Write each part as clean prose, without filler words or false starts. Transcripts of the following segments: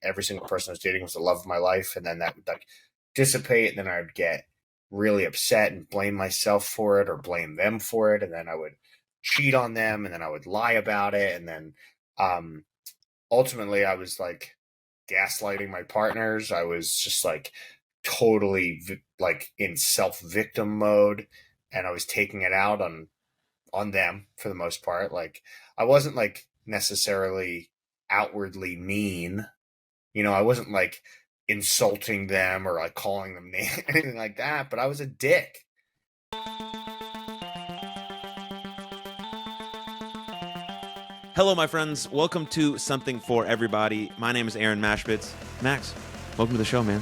every single person I was dating was the love of my life, and then that would like dissipate, and then I would get really upset and blame myself for it or blame them for it, and then I would cheat on them, and then I would lie about it, and then um, ultimately I was like gaslighting my partners. I was just like totally like in self victim mode, and I was taking it out on them for the most part. Like I wasn't like necessarily outwardly mean. I wasn't like insulting them or like calling them names, anything like that, but I was a dick. Hello, my friends. Welcome to Something for Everybody. My name is Aaron Machbitz. Max, welcome to the show, man.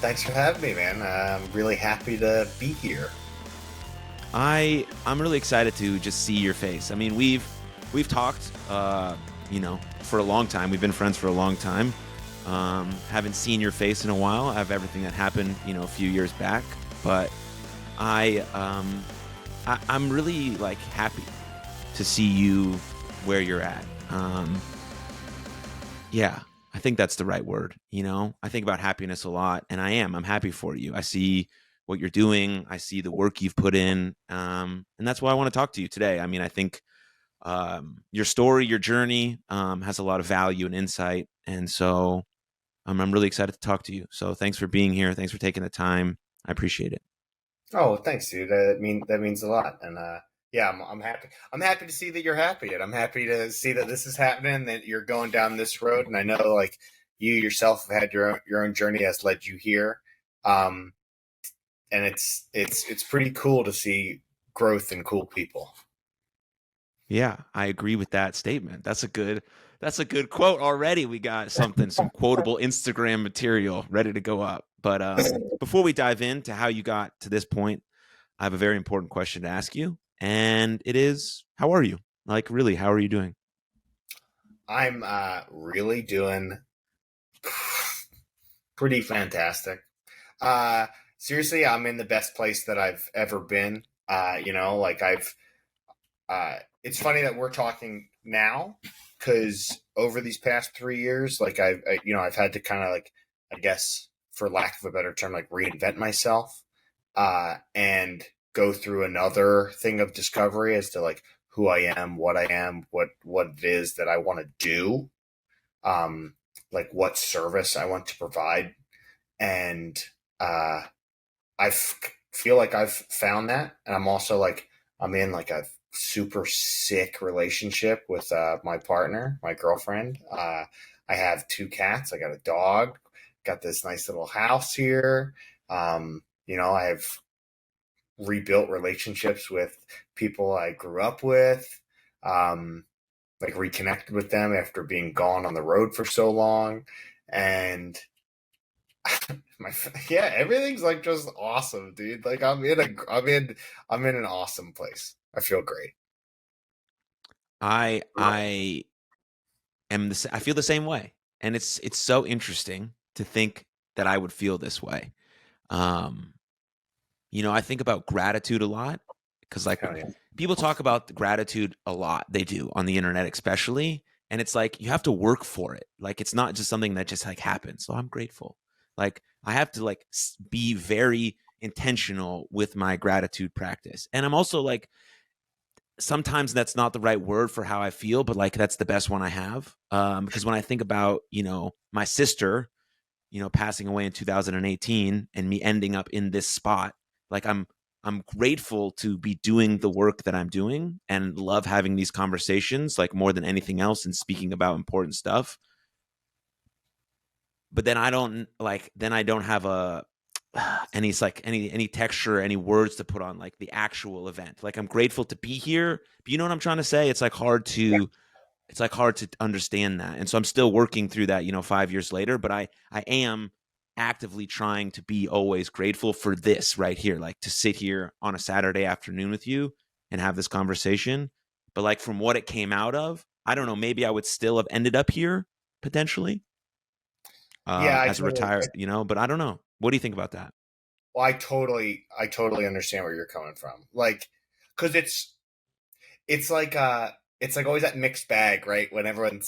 Thanks for having me, man. I'm really happy to be here. I'm really excited to just see your face. I mean, we've talked, for a long time. We've been friends for a long time. Haven't seen your face in a while. I have everything that happened, a few years back. But I'm really like happy to see you where you're at. Yeah, I think that's the right word. I think about happiness a lot, and I'm happy for you. I see what you're doing. I see the work you've put in. And that's why I want to talk to you today. I mean, I think your story, your journey has a lot of value and insight. And so I'm really excited to talk to you. So thanks for being here. Thanks for taking the time. I appreciate it. Oh, thanks, dude. That means a lot, and yeah, I'm happy. I'm happy to see that you're happy, and I'm happy to see that this is happening. That you're going down this road, and I know like you yourself have had your own journey has led you here, um, and it's pretty cool to see growth in cool people. Yeah, I agree with that statement. That's a good quote already. We got some quotable Instagram material ready to go up. But before we dive into how you got to this point, I have a very important question to ask you. And it is, how are you? Like, really, how are you doing? I'm really doing pretty fantastic. Uh, Seriously, I'm in the best place that I've ever been. Like it's funny that we're talking now because over these past 3 years, like I've had to kind of like, I guess, for lack of a better term, like reinvent myself, and go through another thing of discovery as to like who I am, what it is that I want to do, um, like what service I want to provide, and uh, feel like I've found that, and I'm also like I'm in like a super sick relationship with my partner, my girlfriend. I have two cats. I got a dog. Got this nice little house here. I've rebuilt relationships with people I grew up with. Like reconnected with them after being gone on the road for so long, and my yeah, everything's like just awesome, dude. Like I'm in an awesome place. I feel great. I I feel the same way. And it's so interesting to think that I would feel this way. Um, I think about gratitude a lot because, like, Hell yeah. people talk about gratitude a lot. They do on the internet, especially. And it's like you have to work for it. Like, it's not just something that just like happens. So I'm grateful. Like, I have to like be very intentional with my gratitude practice. And I'm also like, sometimes that's not the right word for how I feel, but like that's the best one I have. Because when I think about, my sister, passing away in 2018 and me ending up in this spot, like I'm grateful to be doing the work that I'm doing and love having these conversations like more than anything else and speaking about important stuff. But then I don't have a any texture, any words to put on like the actual event. Like I'm grateful to be here, but you know what I'm trying to say? It's like hard to understand that. And so I'm still working through that, 5 years later, but I am actively trying to be always grateful for this right here, like to sit here on a Saturday afternoon with you and have this conversation. But like from what it came out of, I don't know, maybe I would still have ended up here potentially Yeah, as a retired, but I don't know. What do you think about that? well, I totally understand where you're coming from. Like, because it's like it's like always that mixed bag, right? When anyone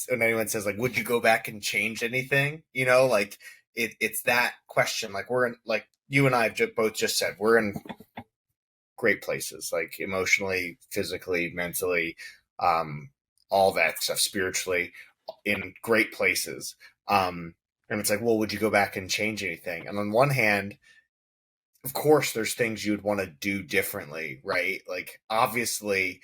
says like, would you go back and change anything? You know, like it's that question. Like we're in, like you and I have both just said, we're in great places, like emotionally, physically, mentally, all that stuff, spiritually, in great places. And it's like, well, would you go back and change anything? And on one hand, of course, there's things you'd want to do differently, right? Like obviously,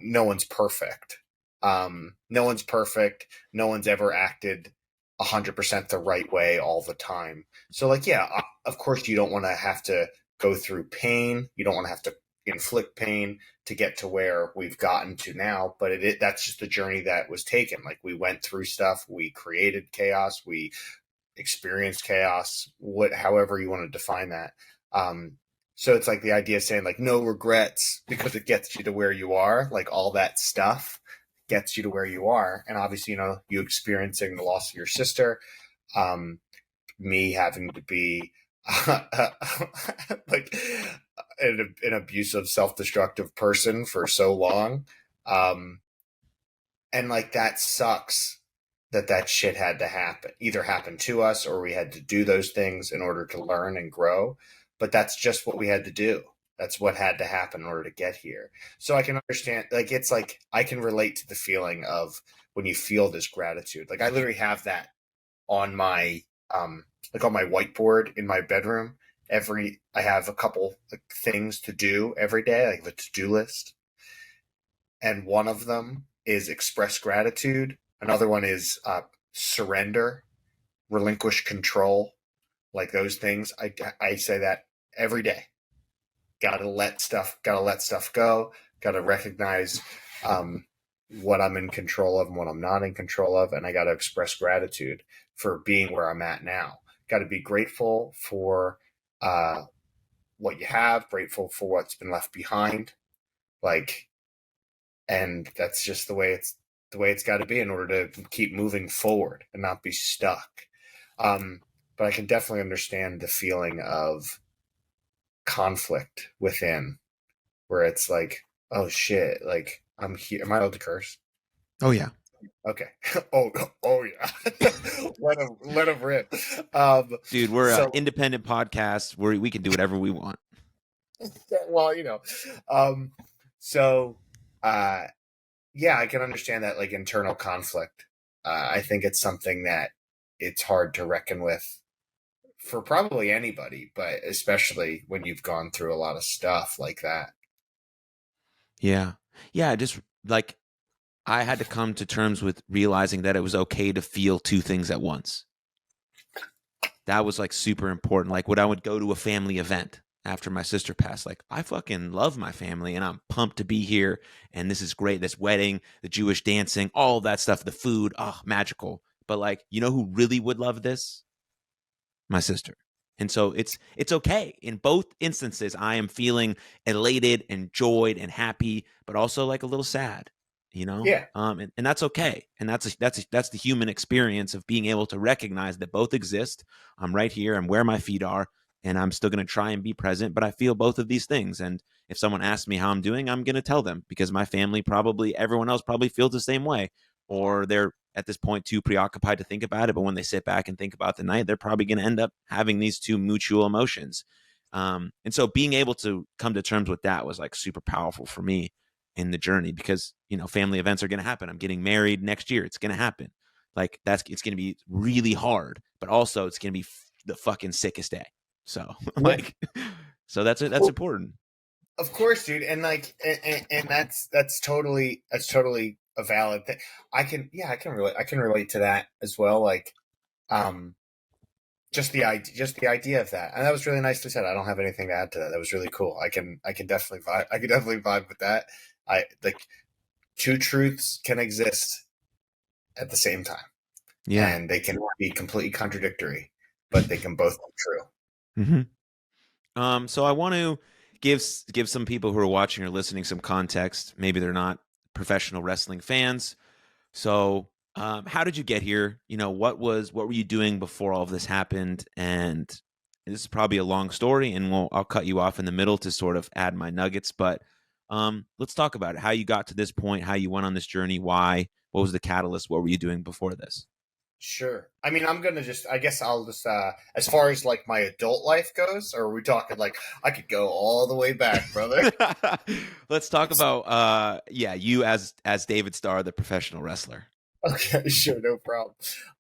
no one's perfect. No one's perfect. No one's ever acted 100% the right way all the time. So like, yeah, of course you don't want to have to go through pain. You don't want to have to inflict pain to get to where we've gotten to now. But that's just the journey that was taken. Like we went through stuff. We created chaos. We experienced chaos. However you want to define that. So it's like the idea of saying like no regrets because it gets you to where you are. Like all that stuff gets you to where you are. And obviously, you experiencing the loss of your sister, me having to be like an abusive, self-destructive person for so long. And like that sucks that shit had to happen, either happen to us or we had to do those things in order to learn and grow. But that's just what we had to do. That's what had to happen in order to get here. So I can understand, like, it's like I can relate to the feeling of when you feel this gratitude. Like I literally have that on my like on my whiteboard in my bedroom. I have a couple like, things to do every day, like the to-do list. And one of them is express gratitude. Another one is surrender, relinquish control, like those things. I say that every day. Gotta let stuff go. Gotta recognize what I'm in control of and what I'm not in control of, and I gotta express gratitude for being where I'm at now. Gotta be grateful for what you have, grateful for what's been left behind, like, and that's just the way it's got to be in order to keep moving forward and not be stuck. But I can definitely understand the feeling of conflict within, where it's like, oh shit, like I'm here. Am I allowed to curse? Oh yeah. Okay. Oh yeah. let him rip. Dude, we're an independent podcast where we can do whatever we want. Well, so yeah, I can understand that, like, internal conflict. I think it's something that it's hard to reckon with for probably anybody, but especially when you've gone through a lot of stuff like that. Yeah. Yeah, just like I had to come to terms with realizing that it was okay to feel two things at once. That was like super important. Like when I would go to a family event after my sister passed, like I fucking love my family and I'm pumped to be here. And this is great. This wedding, the Jewish dancing, all that stuff, the food, oh, magical. But like, you know who really would love this? My sister. And so it's okay. In both instances, I am feeling elated and joyed and happy, but also like a little sad, Yeah. and that's okay. And that's the human experience of being able to recognize that both exist. I'm right here. I'm where my feet are, and I'm still going to try and be present. But I feel both of these things. And if someone asks me how I'm doing, I'm going to tell them because my family everyone else probably feels the same way, or they're at this point too preoccupied to think about it. But when they sit back and think about the night, they're probably going to end up having these two mutual emotions. And so being able to come to terms with that was like super powerful for me in the journey because, family events are going to happen. I'm getting married next year. It's going to happen. Like it's going to be really hard, but also it's going to be the fucking sickest day. So like, so that's it. That's important. Of course, dude. And like, and that's totally a valid thing. I can relate to that as well. Like, just the idea of that, and that was really nicely said. I don't have anything to add to that. That was really cool. I can definitely vibe. I can definitely vibe with that. I like two truths can exist at the same time. Yeah, and they can be completely contradictory, but they can both be true. Mm-hmm. So I want to give some people who are watching or listening some context. Maybe they're not professional wrestling fans. So, how did you get here? What were you doing before all of this happened? And this is probably a long story, and I'll cut you off in the middle to sort of add my nuggets. But Let's talk about it. How you got to this point, how you went on this journey, why, what was the catalyst, what were you doing before this? Sure. I mean, I guess I'll just, as far as like my adult life goes, or are we talking like, I could go all the way back, brother? Let's talk about, yeah, you as David Starr, the professional wrestler. Okay, sure, no problem.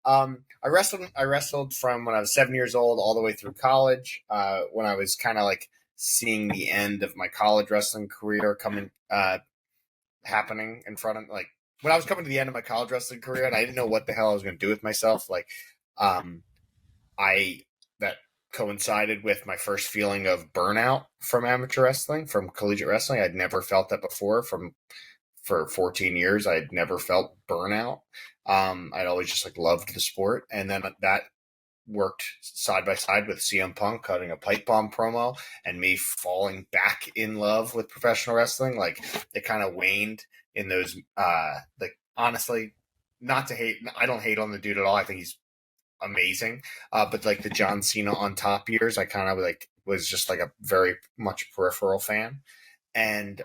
I wrestled from when I was 7 years old all the way through college. When I was kind of like seeing the end of my college wrestling career coming, happening in front of like when I was coming to the end of my college wrestling career, and I didn't know what the hell I was going to do with myself. Like, um, I that coincided with my first feeling of burnout from amateur wrestling, from collegiate wrestling. I'd never felt that before. For 14 years, I'd never felt burnout. I'd always just like loved the sport, and then that worked side by side with CM Punk cutting a pipe bomb promo and me falling back in love with professional wrestling. Like it kind of waned in those. Like honestly, not to hate, I don't hate on the dude at all. I think he's amazing. But like the John Cena on top years, I kind of like was just like a very much peripheral fan. And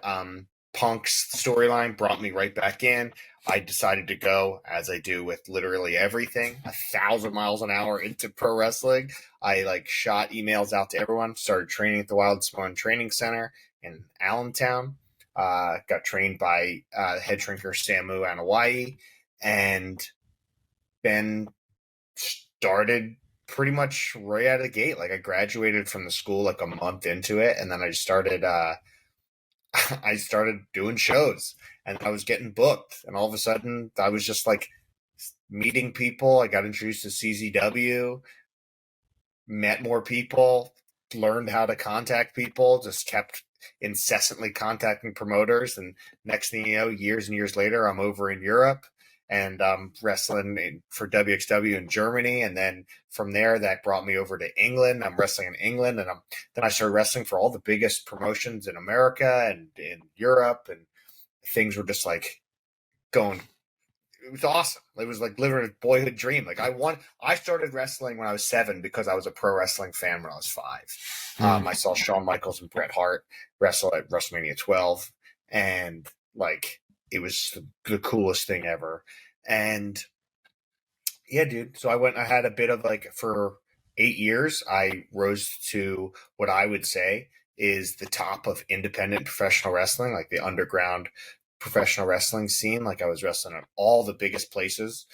Punk's storyline brought me right back in. I decided to go, as I do with literally everything, 1,000 miles an hour into pro wrestling. I like shot emails out to everyone, started training at the Wild Spawn Training Center in Allentown. Got trained by head shrinker Samu Anawai, and then started pretty much right out of the gate. Like I graduated from the school like a month into it, and then I started I started doing shows, and I was getting booked, and all of a sudden I was just like meeting people. I got introduced to CZW, met more people, learned how to contact people, just kept incessantly contacting promoters, and next thing you know, years and years later, I'm over in Europe and wrestling for WXW in Germany, and then from there that brought me over to England. I'm wrestling in England, and then I started wrestling for all the biggest promotions in America and in Europe, and things were just like going. It was awesome. It was like living a boyhood dream. Like I started wrestling when I was 7 because I was a pro wrestling fan when I was 5. I saw Shawn Michaels and Bret Hart wrestle at WrestleMania 12, and like it was the coolest thing ever. And yeah, dude. So I had a bit of like, for 8 years, I rose to what I would say is the top of independent professional wrestling, like the underground professional wrestling scene. Like I was wrestling at all the biggest places.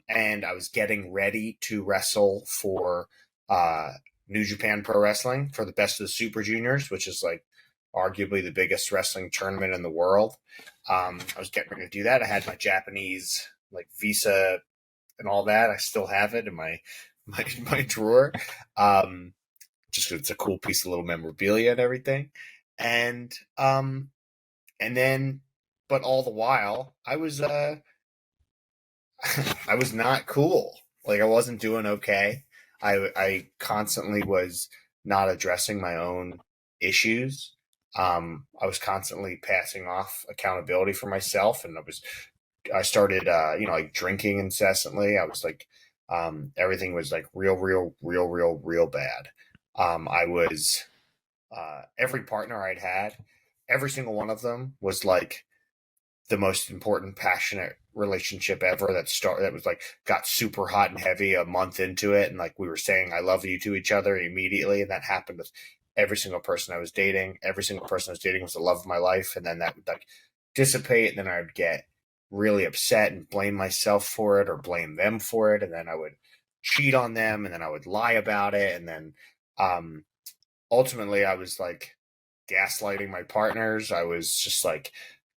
And I was getting ready to wrestle for New Japan Pro Wrestling for the Best of the Super Juniors, which is like arguably the biggest wrestling tournament in the world. I was getting ready to do that. I had my Japanese like visa and all that. I still have it in my drawer. Just 'cause it's a cool piece of little memorabilia and everything. And and then, but all the while, I was I was not cool. Like I wasn't doing okay. I constantly was not addressing my own issues. I was constantly passing off accountability for myself, and I started, like drinking incessantly. I was like, everything was like real bad. I was, every partner I'd had, every single one of them was like the most important, passionate relationship ever that was like, got super hot and heavy a month into it. And like, we were saying, I love you to each other immediately. And that happened with every single person I was dating. Every single person I was dating was the love of my life. And then that would like dissipate. And then I would get really upset and blame myself for it or blame them for it. And then I would cheat on them, and then I would lie about it. And then ultimately I was like gaslighting my partners. I was just like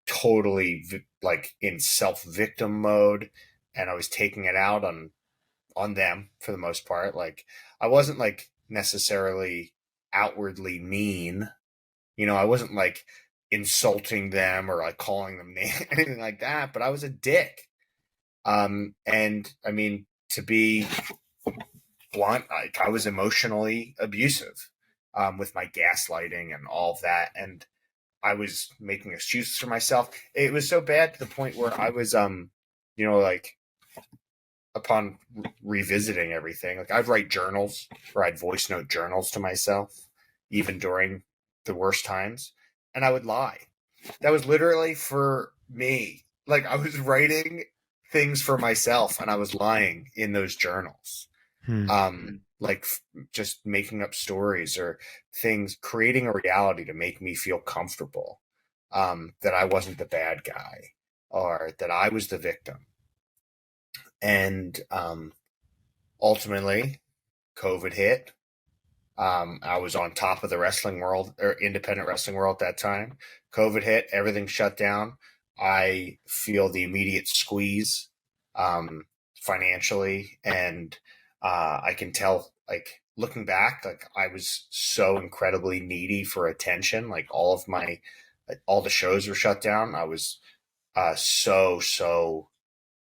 totally like in self victim mode, and I was taking it out on them for the most part. Like I wasn't like necessarily outwardly mean, I wasn't like insulting them or like calling them names, anything like that, but I was a dick. And I mean, to be blunt, like I was emotionally abusive, with my gaslighting and all of that. And I was making excuses for myself. It was so bad to the point where I was, like upon revisiting everything, like I'd write journals or I'd voice note journals to myself, even during the worst times. And I would lie. That was literally for me. Like I was writing things for myself and I was lying in those journals. Hmm. Like just making up stories or things, creating a reality to make me feel comfortable. That I wasn't the bad guy or that I was the victim. And ultimately, COVID hit. I was on top of the wrestling world or independent wrestling world at that time. COVID hit, everything shut down. I feel the immediate squeeze financially, and I can tell, like looking back, like I was so incredibly needy for attention. Like all the shows were shut down. I was so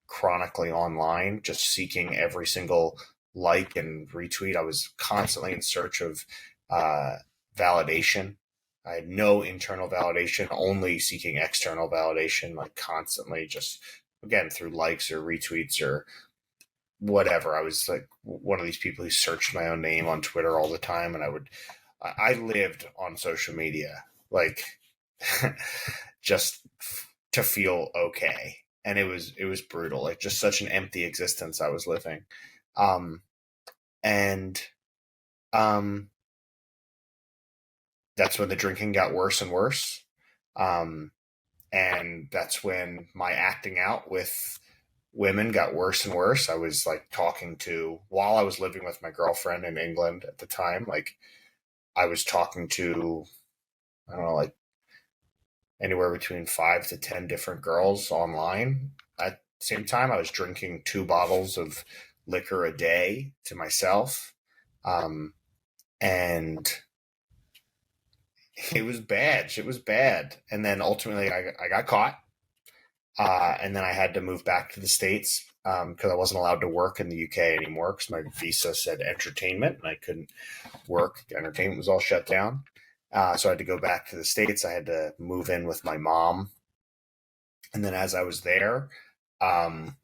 chronically online, just seeking every single like and retweet. I was constantly in search of uh, validation. I had no internal validation, only seeking external validation, like constantly just, again, through likes or retweets or whatever. I was like one of these people who searched my own name on Twitter all the time. And I lived on social media, like just to feel okay. And it was brutal, like just such an empty existence I was living. Um, and um, that's when the drinking got worse and worse. Um, and that's when my acting out with women got worse and worse. I was like talking to, while I was living with my girlfriend in England at the time, like I was talking to, I don't know, like anywhere between 5 to 10 different girls online. At the same time, I was drinking 2 bottles of liquor a day to myself. Um, and it was bad. It was bad. And then ultimately, I got caught. And then I had to move back to the States because I wasn't allowed to work in the UK anymore because my visa said entertainment and I couldn't work. Entertainment was all shut down. So I had to go back to the States. I had to move in with my mom. And then as I was there, um,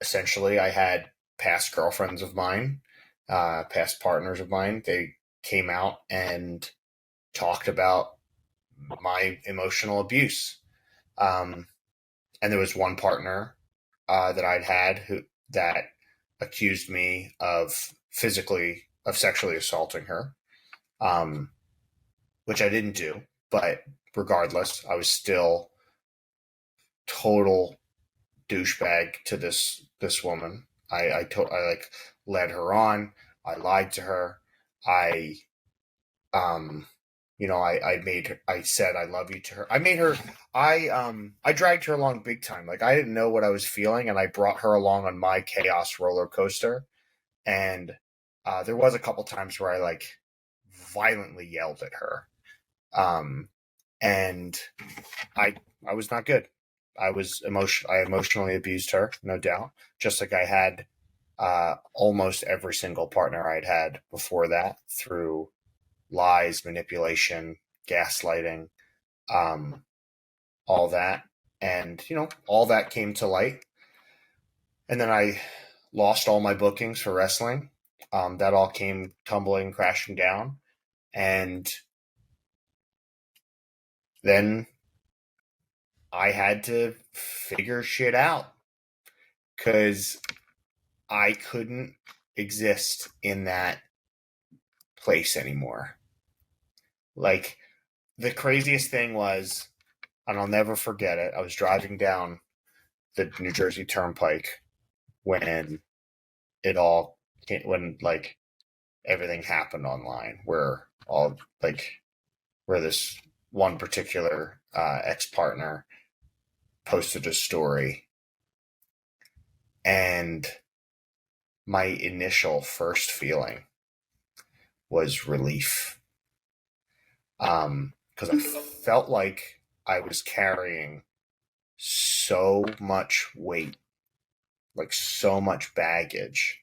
essentially I had past girlfriends of mine, past partners of mine. They came out and talked about my emotional abuse. Um, and there was one partner that I'd had who that accused me of sexually assaulting her, um, which I didn't do. But regardless, I was still total douchebag to this woman. I like led her on. I lied to her. I um I made her, I said I love you to her. I made her I dragged her along big time. Like I didn't know what I was feeling and I brought her along on my chaos roller coaster. And there was a couple times where I like violently yelled at her. Um and I I was not good. I emotionally abused her, no doubt, just like I had almost every single partner I'd had before that through lies, manipulation, gaslighting, um, all that. And, all that came to light. And then I lost all my bookings for wrestling. That all came tumbling, crashing down. And then I had to figure shit out because I couldn't exist in that place anymore. Like, the craziest thing was, and I'll never forget it, I was driving down the New Jersey Turnpike when when like everything happened online, where this one particular ex partner posted a story, and my initial first feeling was relief, because I felt like I was carrying so much weight, like so much baggage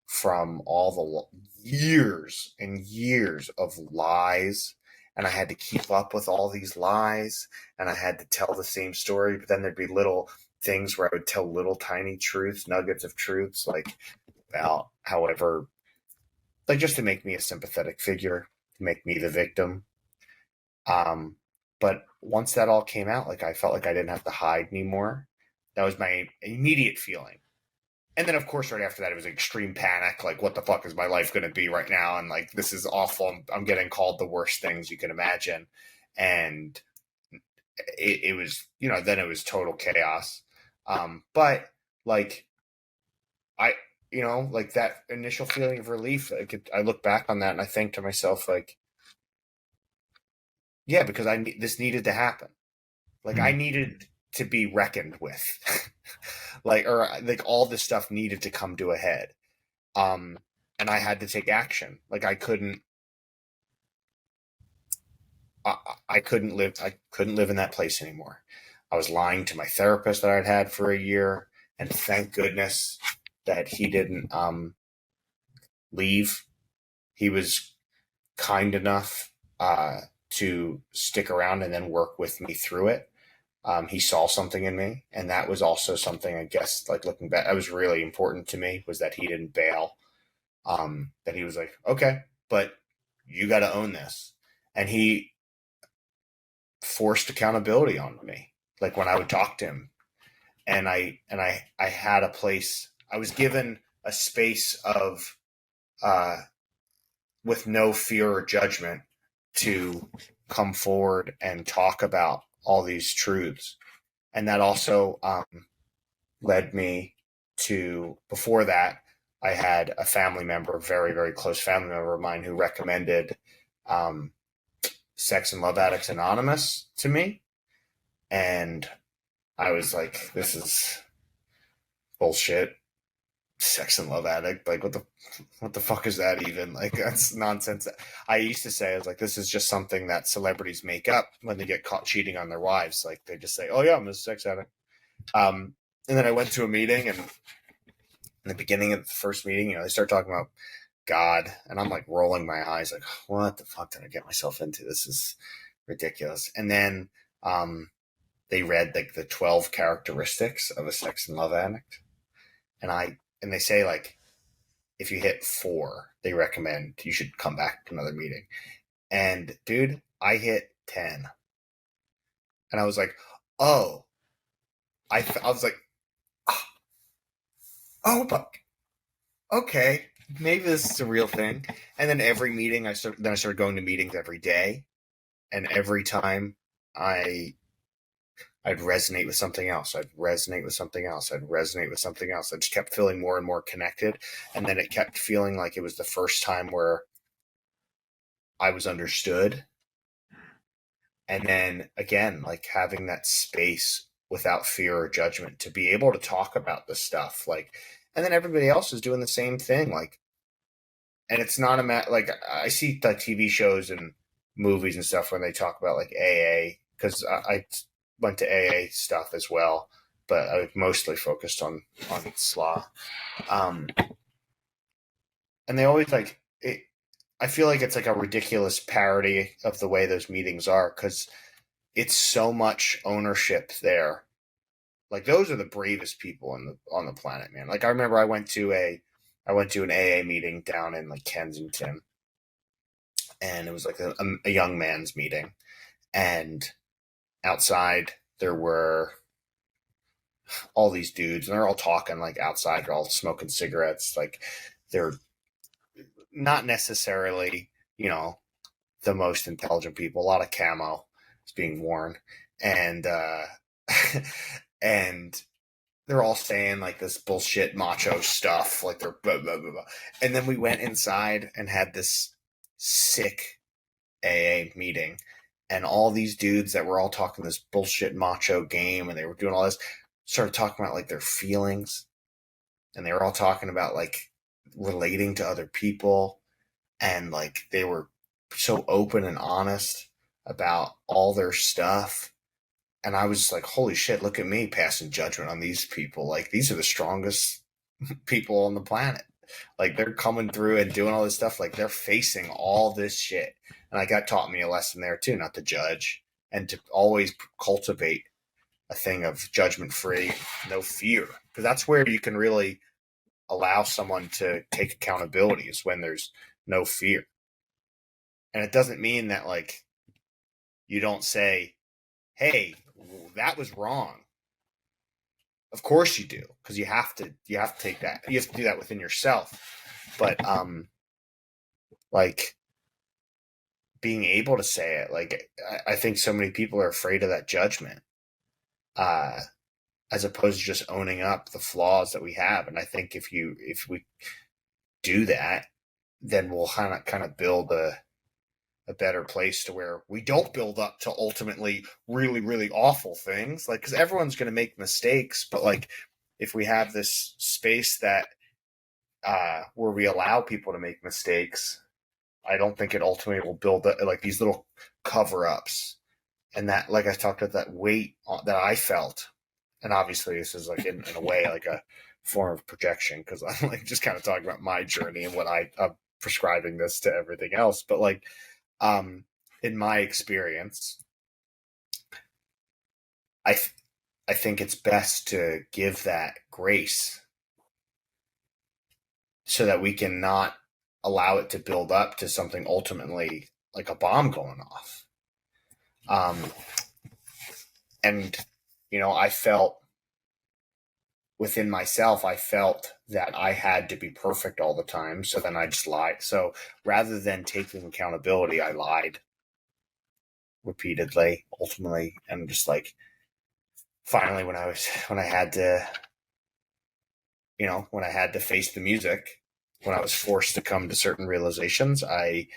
from all the years and years of lies. And I had to keep up with all these lies and I had to tell the same story. But then there'd be little things where I would tell little tiny truths, nuggets of truths, like about however, like just to make me a sympathetic figure, to make me the victim. Um, But once that all came out, like I felt like I didn't have to hide anymore. That was my immediate feeling. And then, of course, right after that, it was extreme panic. Like, what the fuck is my life going to be right now? And like, this is awful. I'm getting called the worst things you can imagine. And it was, then it was total chaos. But like, I, like that initial feeling of relief, I look back on that and I think to myself, like, yeah, because this needed to happen. Like, I needed to be reckoned with. Like all this stuff needed to come to a head. Um, and I had to take action. Like I couldn't I couldn't live in that place anymore. I was lying to my therapist that I'd had for a year, and thank goodness that he didn't leave. He was kind enough to stick around and then work with me through it. He saw something in me, and that was also something, I guess, like looking back, that was really important to me, was that he didn't bail. That he was like, okay, but you got to own this. And he forced accountability on me. Like when I would talk to him, and I had a place. I was given a space of with no fear or judgment to come forward and talk about all these truths. And that also led me to, before that, I had a family member, a very, very close family member of mine, who recommended Sex and Love Addicts Anonymous to me. And I was like, this is bullshit. Sex and Love Addict. Like, what the fuck is that even? Like, that's nonsense. I used to say, I was like, this is just something that celebrities make up when they get caught cheating on their wives. Like, they just say, oh yeah, I'm a sex addict. And then I went to a meeting, and in the beginning of the first meeting, they start talking about God, and I'm like rolling my eyes, like, what the fuck did I get myself into? This is ridiculous. And then they read like the 12 characteristics of a sex and love addict, and they say, like, if you hit 4, they recommend you should come back to another meeting. And dude, I hit 10, and I was like, oh, I was like, oh, but okay, maybe this is a real thing. And then every meeting, I started going to meetings every day, and every time I'd resonate with something else. I'd resonate with something else. I'd resonate with something else. I just kept feeling more and more connected. And then it kept feeling like it was the first time where I was understood. And then again, like having that space without fear or judgment to be able to talk about this stuff. Like, and then everybody else is doing the same thing. Like, and it's not like I see like TV shows and movies and stuff when they talk about like AA, because I went to AA stuff as well, but I was mostly focused on SLA. And they always like it. I feel like it's like a ridiculous parody of the way those meetings are, because it's so much ownership there. Like, those are the bravest people on the planet, man. Like, I remember I went to an AA meeting down in like Kensington, and it was like a young man's meeting, and outside there were all these dudes, and they're all talking like outside, they're all smoking cigarettes. Like, they're not necessarily, the most intelligent people. A lot of camo is being worn, and and they're all saying like this bullshit macho stuff, like they're blah, blah, blah, blah. And then we went inside and had this sick AA meeting, and all these dudes that were all talking this bullshit macho game, and they were doing all this, started talking about like their feelings, and they were all talking about like relating to other people, and like they were so open and honest about all their stuff. And I was like, holy shit, look at me passing judgment on these people. Like, these are the strongest people on the planet. Like, they're coming through and doing all this stuff. Like, they're facing all this shit. And I got taught me a lesson there too, not to judge, and to always cultivate a thing of judgment free, no fear. Because that's where you can really allow someone to take accountability, is when there's no fear. And it doesn't mean that like You don't say, hey, that was wrong. Of course you do, because you have to take that. You have to do that within yourself. But like being able to say it, like I think so many people are afraid of that judgment, as opposed to just owning up the flaws that we have. And I think if we do that, then we'll kind of build a better place to where we don't build up to ultimately really, really awful things. Like, because everyone's going to make mistakes, but like if we have this space that where we allow people to make mistakes, I don't think it ultimately will build up, like these little cover ups. And that, like I talked about, that weight that I felt, and obviously this is like in a way like a form of projection, because I'm like just kind of talking about my journey and what I'm prescribing this to everything else. But like, in my experience, I think it's best to give that grace so that we can not allow it to build up to something ultimately like a bomb going off. And I felt within myself, I felt that I had to be perfect all the time. So then I just lied. So rather than taking accountability, I lied repeatedly, ultimately. And just like, finally, when I had to, when I had to face the music, when I was forced to come to certain realizations, I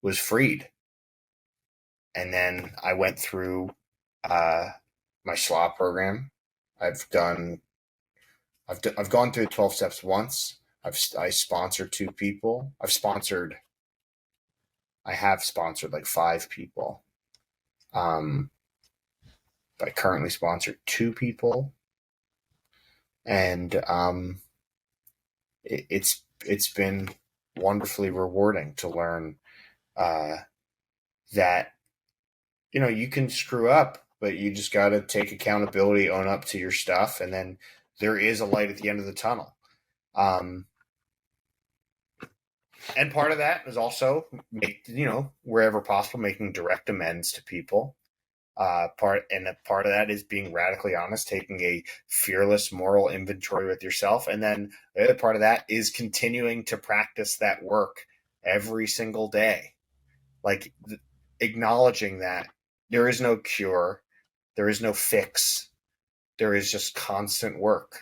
was freed. And then I went through my SLA program. I've gone through the 12 steps once. I sponsored 2 people. I have sponsored like 5 people. I currently sponsored 2 people, and it's been wonderfully rewarding to learn that you can screw up, but you just got to take accountability, own up to your stuff, and then there is a light at the end of the tunnel. And part of that is also wherever possible, making direct amends to people. Part of that is being radically honest, taking a fearless moral inventory with yourself. And then the other part of that is continuing to practice that work every single day. Like acknowledging that there is no cure, there is no fix, there is just constant work.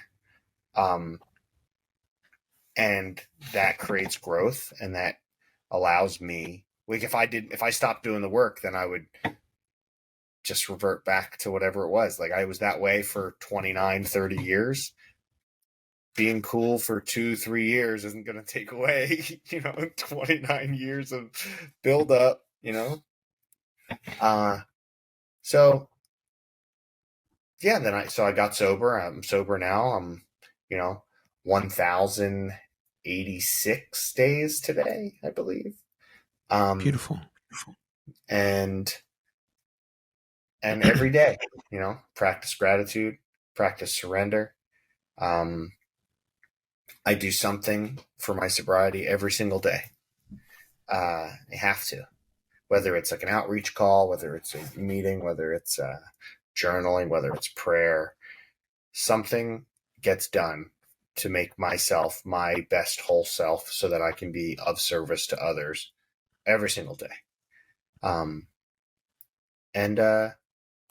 And that creates growth, and that allows me, like, if I stopped doing the work, then I would just revert back to whatever it was. Like, I was that way for 29, 30 years. Being cool for 2-3 years isn't going to take away, 29 years of build up, so yeah, I got sober. I'm sober now. I'm, 1,086 days today, I believe. Beautiful. And every day, practice gratitude, practice surrender. I do something for my sobriety every single day. I have to, whether it's like an outreach call, whether it's a meeting, whether it's journaling, whether it's prayer, something gets done to make myself my best whole self so that I can be of service to others every single day.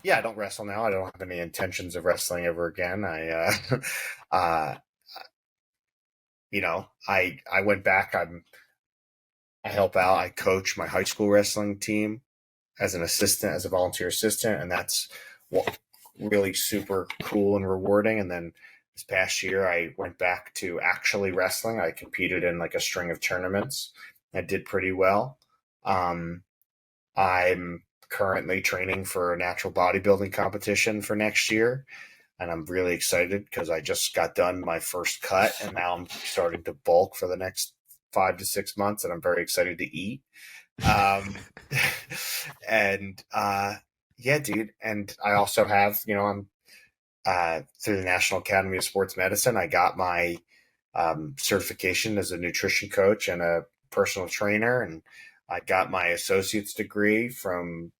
Yeah, I don't wrestle now. I don't have any intentions of wrestling ever again. I went back. I help out. I coach my high school wrestling team as a volunteer assistant, and that's really super cool and rewarding. And then this past year, I went back to actually wrestling. I competed in like a string of tournaments. I did pretty well. I'm currently training for a natural bodybuilding competition for next year, and I'm really excited because I just got done my first cut, and now I'm starting to bulk for the next 5 to 6 months, and I'm very excited to eat. And yeah, dude. And I also have, I'm through the National Academy of Sports Medicine, I got my certification as a nutrition coach and a personal trainer, and I got my associate's degree from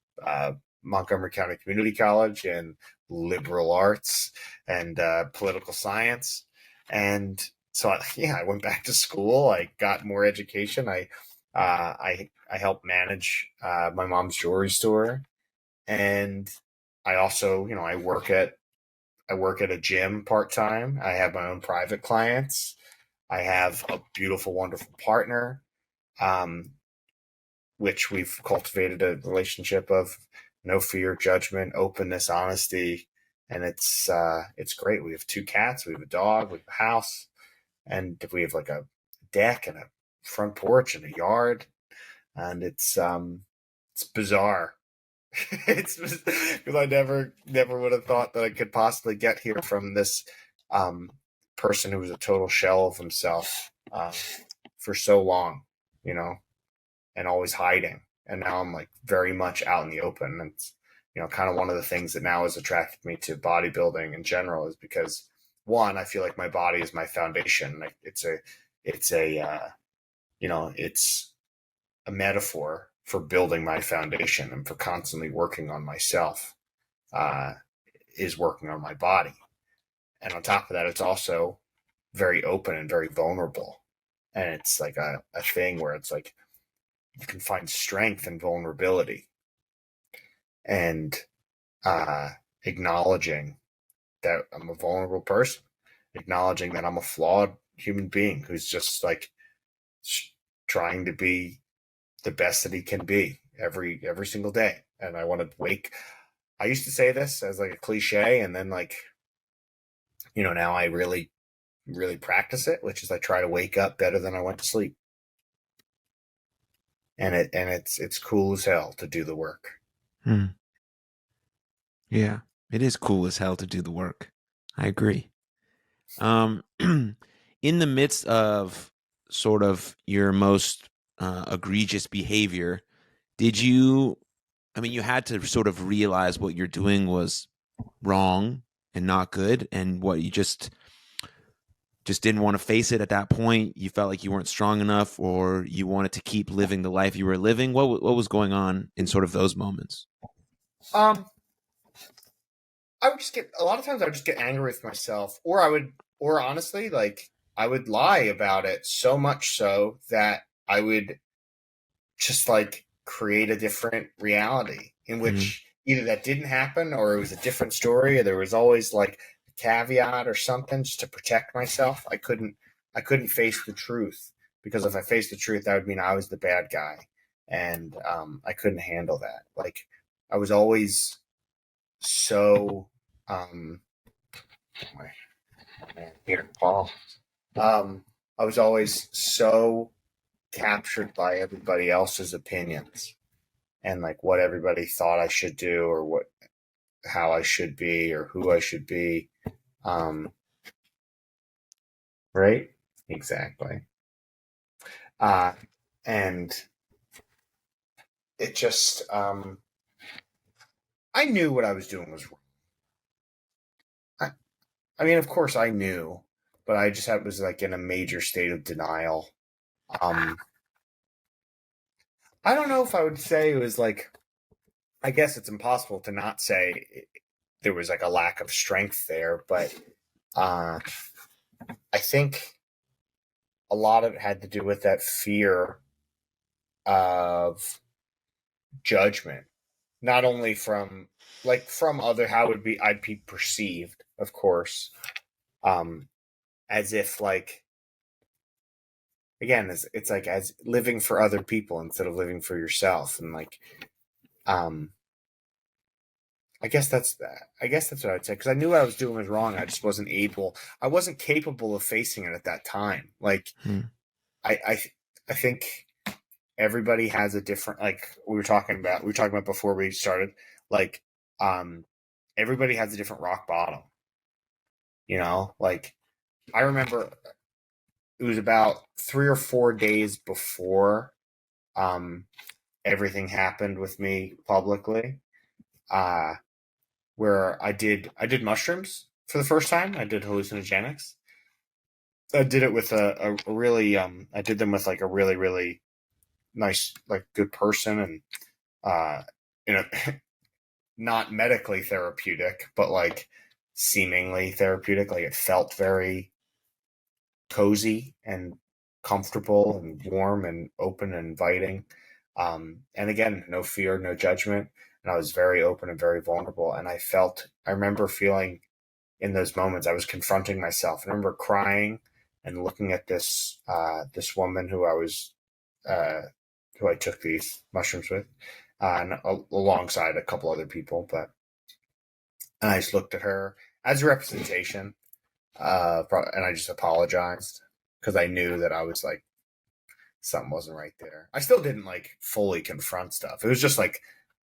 Montgomery County Community College in liberal arts and political science. And so, I went back to school. I got more education. I helped manage my mom's jewelry store, and I also, I work at a gym part time. I have my own private clients. I have a beautiful, wonderful partner, um, which we've cultivated a relationship of no fear, judgment, openness, honesty, and it's great. We have 2 cats, we have a dog, we have a house, and we have like a deck and a front porch and a yard, and it's bizarre. It's because I never would have thought that I could possibly get here from this um, person who was a total shell of himself for so long, you know, and always hiding. And now I'm like very much out in the open. And it's, kind of one of the things that now has attracted me to bodybuilding in general is because one, I feel like my body is my foundation. Like it's a metaphor for building my foundation and for constantly working on myself, uh, is working on my body. And on top of that, it's also very open and very vulnerable. And it's like a thing where it's like you can find strength in vulnerability and acknowledging that I'm a vulnerable person, acknowledging that I'm a flawed human being who's just like trying to be the best that he can be every single day. And I want to wake. I used to say this as like a cliche, and then like, now I really, really practice it, which is I try to wake up better than I went to sleep. And it's cool as hell to do the work. Yeah, it is cool as hell to do the work. I agree. In the midst of sort of your most egregious behavior, did you, you had to sort of realize what you're doing was wrong and not good, and what you just didn't want to face it at that point. You felt like you weren't strong enough, or you wanted to keep living the life you were living. What was going on in sort of those moments? I would just get a lot of times I would just get angry with myself, or honestly, like I would lie about it so much so that I would just like create a different reality in which either that didn't happen or it was a different story, or there was always like a caveat or something just to protect myself. I couldn't face the truth, because if I faced the truth, that would mean I was the bad guy, and I couldn't handle that. Like I was always so my man here, Paul. I was always so captured by everybody else's opinions and like what everybody thought I should do, or how I should be, or who I should be. Right? Exactly. And it just, I knew what I was doing was wrong. I mean, of course I knew, but I just was like in a major state of denial. I don't know if I would say it was like, I guess it's impossible to not say there was like a lack of strength there, but I think a lot of it had to do with that fear of judgment, not only from other, how I'd be perceived, of course, as if like, again, it's like as living for other people instead of living for yourself, and like, I guess that's what I'd say, because I knew what I was doing was wrong. I just I wasn't capable of facing it at that time. Like, I think everybody has a different, like we were talking about before we started, like, everybody has a different rock bottom, like I remember it was about 3 or 4 days before everything happened with me publicly, where I did mushrooms for the first time. I did hallucinogenics. I did it with a really I did them with like a really, really nice, like, good person, and you know, not medically therapeutic, but like seemingly therapeutic. Like it felt very cozy and comfortable and warm and open and inviting. And again, no fear, no judgment. And I was very open and very vulnerable. And I remember feeling in those moments, I was confronting myself. I remember crying and looking at this woman uh, who I took these mushrooms with, and alongside a couple other people. And I just looked at her as a representation, and I just apologized because I knew that I was like something wasn't right there. I still didn't like fully confront stuff. It was just like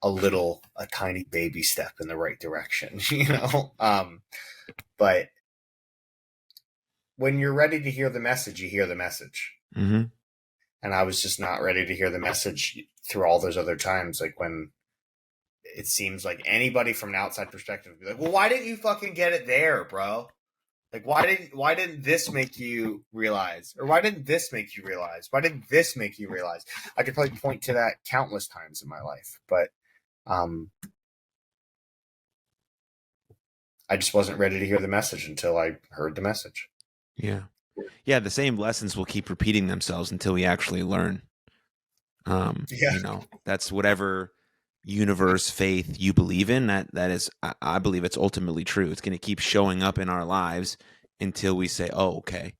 a tiny baby step in the right direction, you know. But when you're ready to hear the message, you hear the message. Mm-hmm. And I was just not ready to hear the message through all those other times, like when it seems like anybody from an outside perspective would be like, well, why didn't you fucking get it there, bro? Like, why didn't this make you realize? Or why didn't this make you realize? Why didn't this make you realize? I could probably point to that countless times in my life, but I just wasn't ready to hear the message until I heard the message. Yeah. Yeah. The same lessons will keep repeating themselves until we actually learn. Yeah. You know, that's whatever universe faith you believe in, that is, I believe it's ultimately true. It's going to keep showing up in our lives until we say, oh, okay,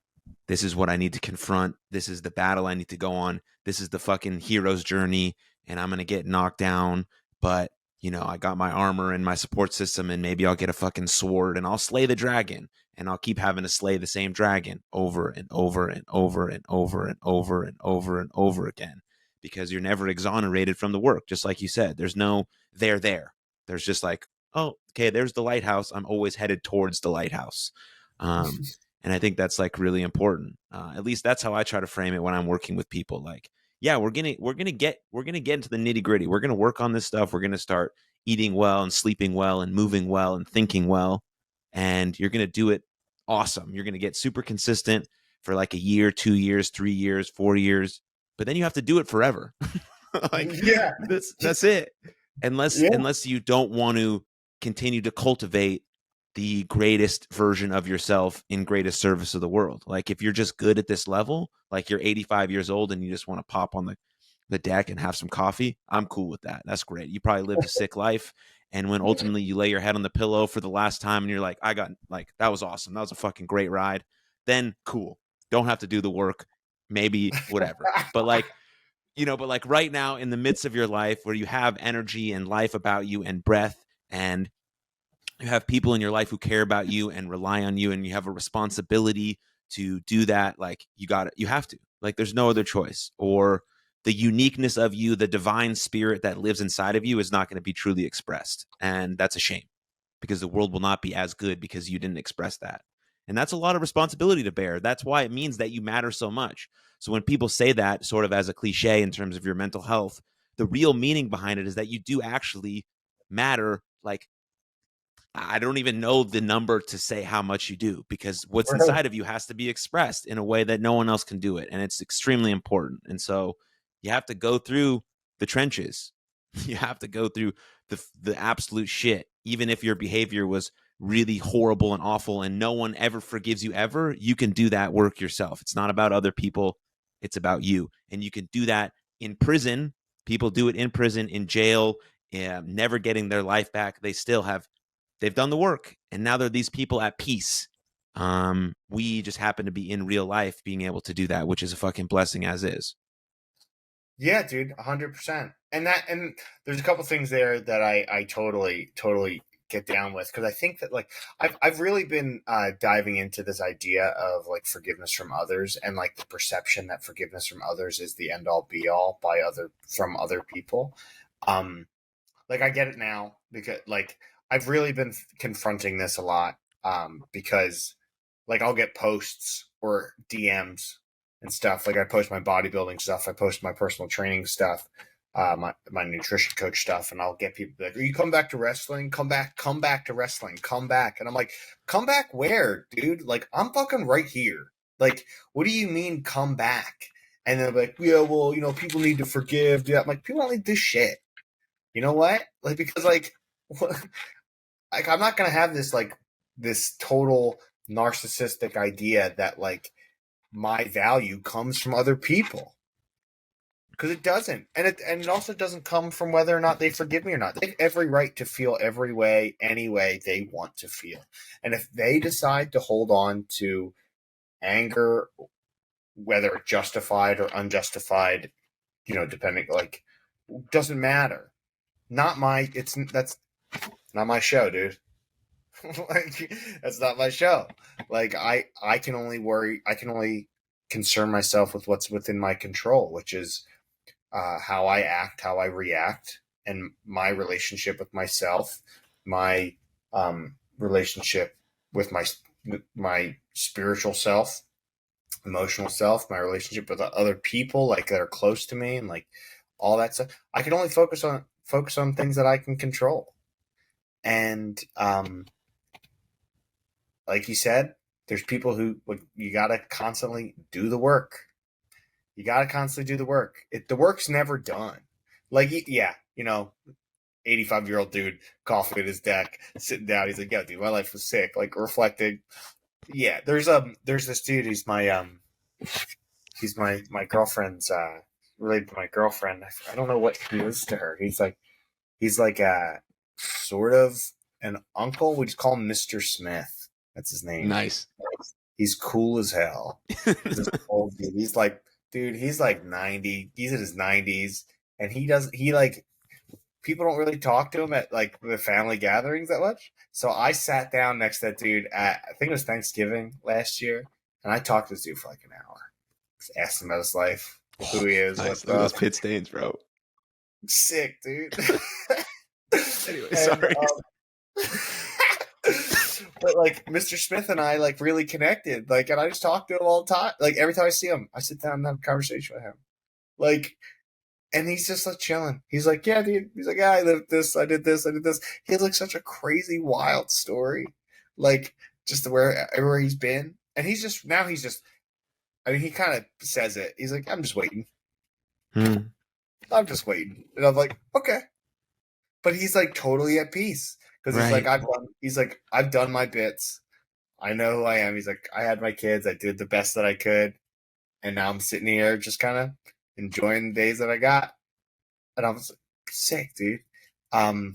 this is what I need to confront. This is the battle I need to go on. This is the fucking hero's journey, and I'm going to get knocked down. But, you know, I got my armor and my support system, and maybe I'll get a fucking sword and I'll slay the dragon. And I'll keep having to slay the same dragon over and over and over and over and over and over and over again, because you're never exonerated from the work. Just like you said, there's no there. There's just like, oh, okay, there's the lighthouse. I'm always headed towards the lighthouse. And I think that's like really important. At least that's how I try to frame it when I'm working with people. Like, yeah, we're gonna get into the nitty gritty. We're gonna work on this stuff. We're gonna start eating well and sleeping well and moving well and thinking well, and you're gonna do it awesome. You're gonna get super consistent for like a year, 2 years, 3 years, 4 years, but then you have to do it forever. Like Yeah. that's it. Yeah. Unless you don't want to continue to cultivate the greatest version of yourself in greatest service of the world. Like if you're just good at this level, like you're 85 years old and you just want to pop on the deck and have some coffee, I'm cool with that. That's great. You probably lived a sick life. And when ultimately you lay your head on the pillow for the last time and you're like, I got like, that was awesome. That was a fucking great ride. Then cool. Don't have to do the work. Maybe whatever. But like, you know, but like right now in the midst of your life where you have energy and life about you and breath, and you have people in your life who care about you and rely on you, and you have a responsibility to do that, like you have to, like there's no other choice. Or the uniqueness of you, the divine spirit that lives inside of you, is not going to be truly expressed, and that's a shame, because the world will not be as good because you didn't express that. And that's a lot of responsibility to bear. That's why it means that you matter so much. So when people say that sort of as a cliche in terms of your mental health, the real meaning behind it is that you do actually matter. Like, I don't even know the number to say how much you do, because what's inside of you has to be expressed in a way that no one else can do it. And it's extremely important. And so you have to go through the trenches. You have to go through the absolute shit. Even if your behavior was really horrible and awful and no one ever forgives you ever, you can do that work yourself. It's not about other people. It's about you. And you can do that in prison. People do it in prison, in jail, never getting their life back. They've done the work, and now they're these people at peace. We just happen to be in real life being able to do that, which is a fucking blessing as is. Yeah, dude, 100%. And there's a couple things there that I totally get down with, because I think that like I've really been diving into this idea of like forgiveness from others, and like the perception that forgiveness from others is the end all be all from other people. Like I get it now, because like I've really been confronting this a lot, because like I'll get posts or DMs and stuff. Like I post my bodybuilding stuff, I post my personal training stuff, my nutrition coach stuff, and I'll get people like, "Are you come back to wrestling? Come back to wrestling, come back." And I'm like, "Come back where, dude? Like I'm fucking right here. Like, what do you mean come back?" And they're like, "Yeah, well, you know, people need to forgive." Yeah, I'm like, people don't need this shit. you know what? Like, because like, like I'm not gonna have this like this total narcissistic idea that like my value comes from other people, because it doesn't, and it also doesn't come from whether or not they forgive me or not. They have every right to feel every way, any way they want to feel, and if they decide to hold on to anger, whether justified or unjustified, depending, like, doesn't matter. Not my. That's not my show, dude. Like, that's not my show. Like, I can only worry. I can only concern myself with what's within my control, which is how I act, how I react, and my relationship with myself, my relationship with my spiritual self, emotional self, my relationship with other people like that are close to me, and like all that stuff. I can only focus on things that I can control, and like you said, there's people who you gotta constantly do the work. You gotta constantly do the work. The work's never done. Like, yeah, 85-year-old dude, coffee at his deck, sitting down. He's like, "Yeah, dude, my life was sick." Like, reflecting. Yeah, there's this dude. He's my girlfriend's related to my girlfriend. I don't know what he is to her. He's like a sort of an uncle. We just call him Mr. Smith. That's his name. Nice. He's cool as hell. This old dude. He's like 90. He's in his 90s, and he like, people don't really talk to him at like the family gatherings that much. So I sat down next to that dude at, I think it was Thanksgiving last year, and I talked to this dude for like an hour. Just asked him about his life, who he is, Nice. what's Look at those up. pit stains, bro. Sick, dude. Anyway, sorry. But like Mr. Smith and I like really connected. Like, and I just talk to him all the time. Like, every time I see him, I sit down and have a conversation with him. Like, and he's just like chilling. He's like, "Yeah, dude." He's like, "Yeah, I lived this, I did this, I did this." He has like such a crazy, wild story. Like, just everywhere he's been. And he's just, I mean, he kind of says it. He's like, "I'm just waiting. I'm just waiting." And I'm like, okay. But he's like totally at peace. Because Right. he's like, "I've done my bits. I know who I am." He's like, "I had my kids. I did the best that I could. And now I'm sitting here just kind of enjoying the days that I got." And I was like, sick, dude. Oh,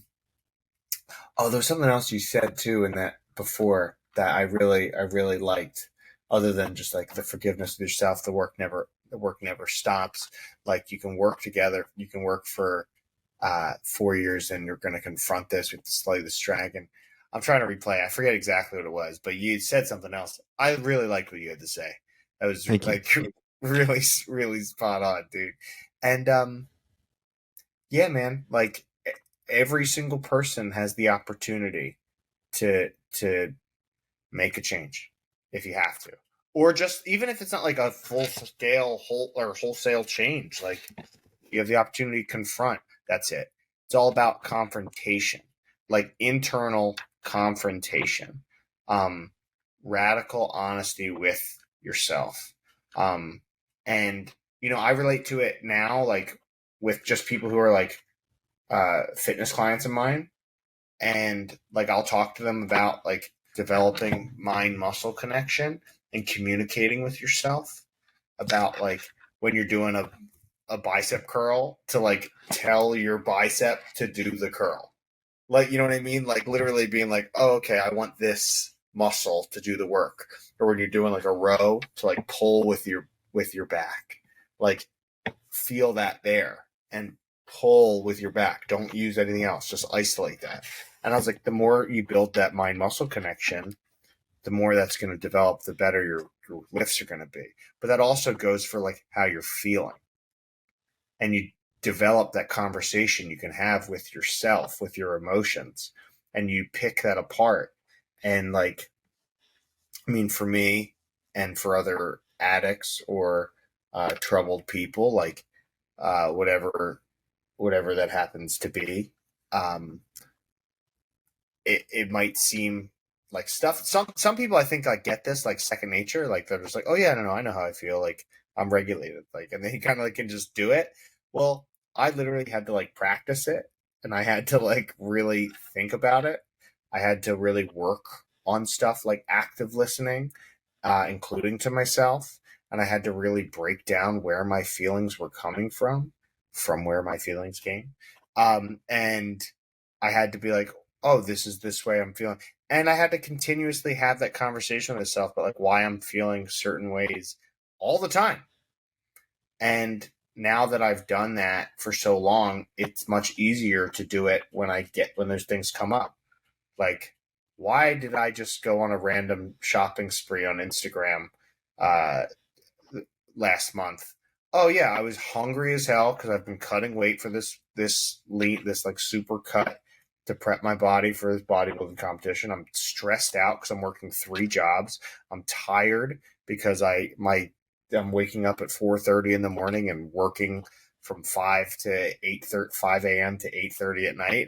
there's something else you said too in that before that I really liked, other than just like the forgiveness of yourself. The work never stops. Like, you can work together. You can work for 4 years, and you're going to confront this. We have to slay this dragon. I'm trying to replay. I forget exactly what it was, but you said something else. I really liked what you had to say. That was Thank you. like really, really spot on, dude. And yeah, man, like, every single person has the opportunity to make a change if you have to, or just, even if it's not like a full scale wholesale change, like, you have the opportunity to confront. That's it. It's all about confrontation, like internal confrontation, um, radical honesty with yourself, and I relate to it now, like, with just people who are like fitness clients of mine, and like I'll talk to them about like developing mind muscle connection and communicating with yourself, about like when you're doing a bicep curl, to like tell your bicep to do the curl. Like, you know what I mean? Like, literally being like, "Oh, okay, I want this muscle to do the work." Or when you're doing like a row, to like pull with your back. Like, feel that there, and pull with your back. Don't use anything else. Just isolate that. And I was like, the more you build that mind muscle connection, the more that's going to develop, the better your lifts are going to be. But that also goes for like how you're feeling. And you develop that conversation you can have with yourself, with your emotions, and you pick that apart. And like, I mean, for me and for other addicts or troubled people, like whatever that happens to be, um, it might seem like stuff. Some people, I think, like, get this like second nature. Like, they're just like, "Oh yeah, I know how I feel. Like, I'm regulated." Like, and they kind of like can just do it. Well, I literally had to like practice it and I had to like really think about it. I had to really work on stuff like active listening, including to myself. And I had to really break down where my feelings were coming from where my feelings came. And I had to be like, oh, this is this way I'm feeling. And I had to continuously have that conversation with myself about like why I'm feeling certain ways all the time. And now that I've done that for so long, it's much easier to do it when those things come up. Like, why did I just go on a random shopping spree on Instagram uh, last month? Oh yeah, I was hungry as hell because I've been cutting weight for this like super cut to prep my body for this bodybuilding competition. I'm stressed out because I'm working 3 jobs. I'm tired because I'm waking up at 4:30 in the morning and working from 5 a.m. to 8:30 at night.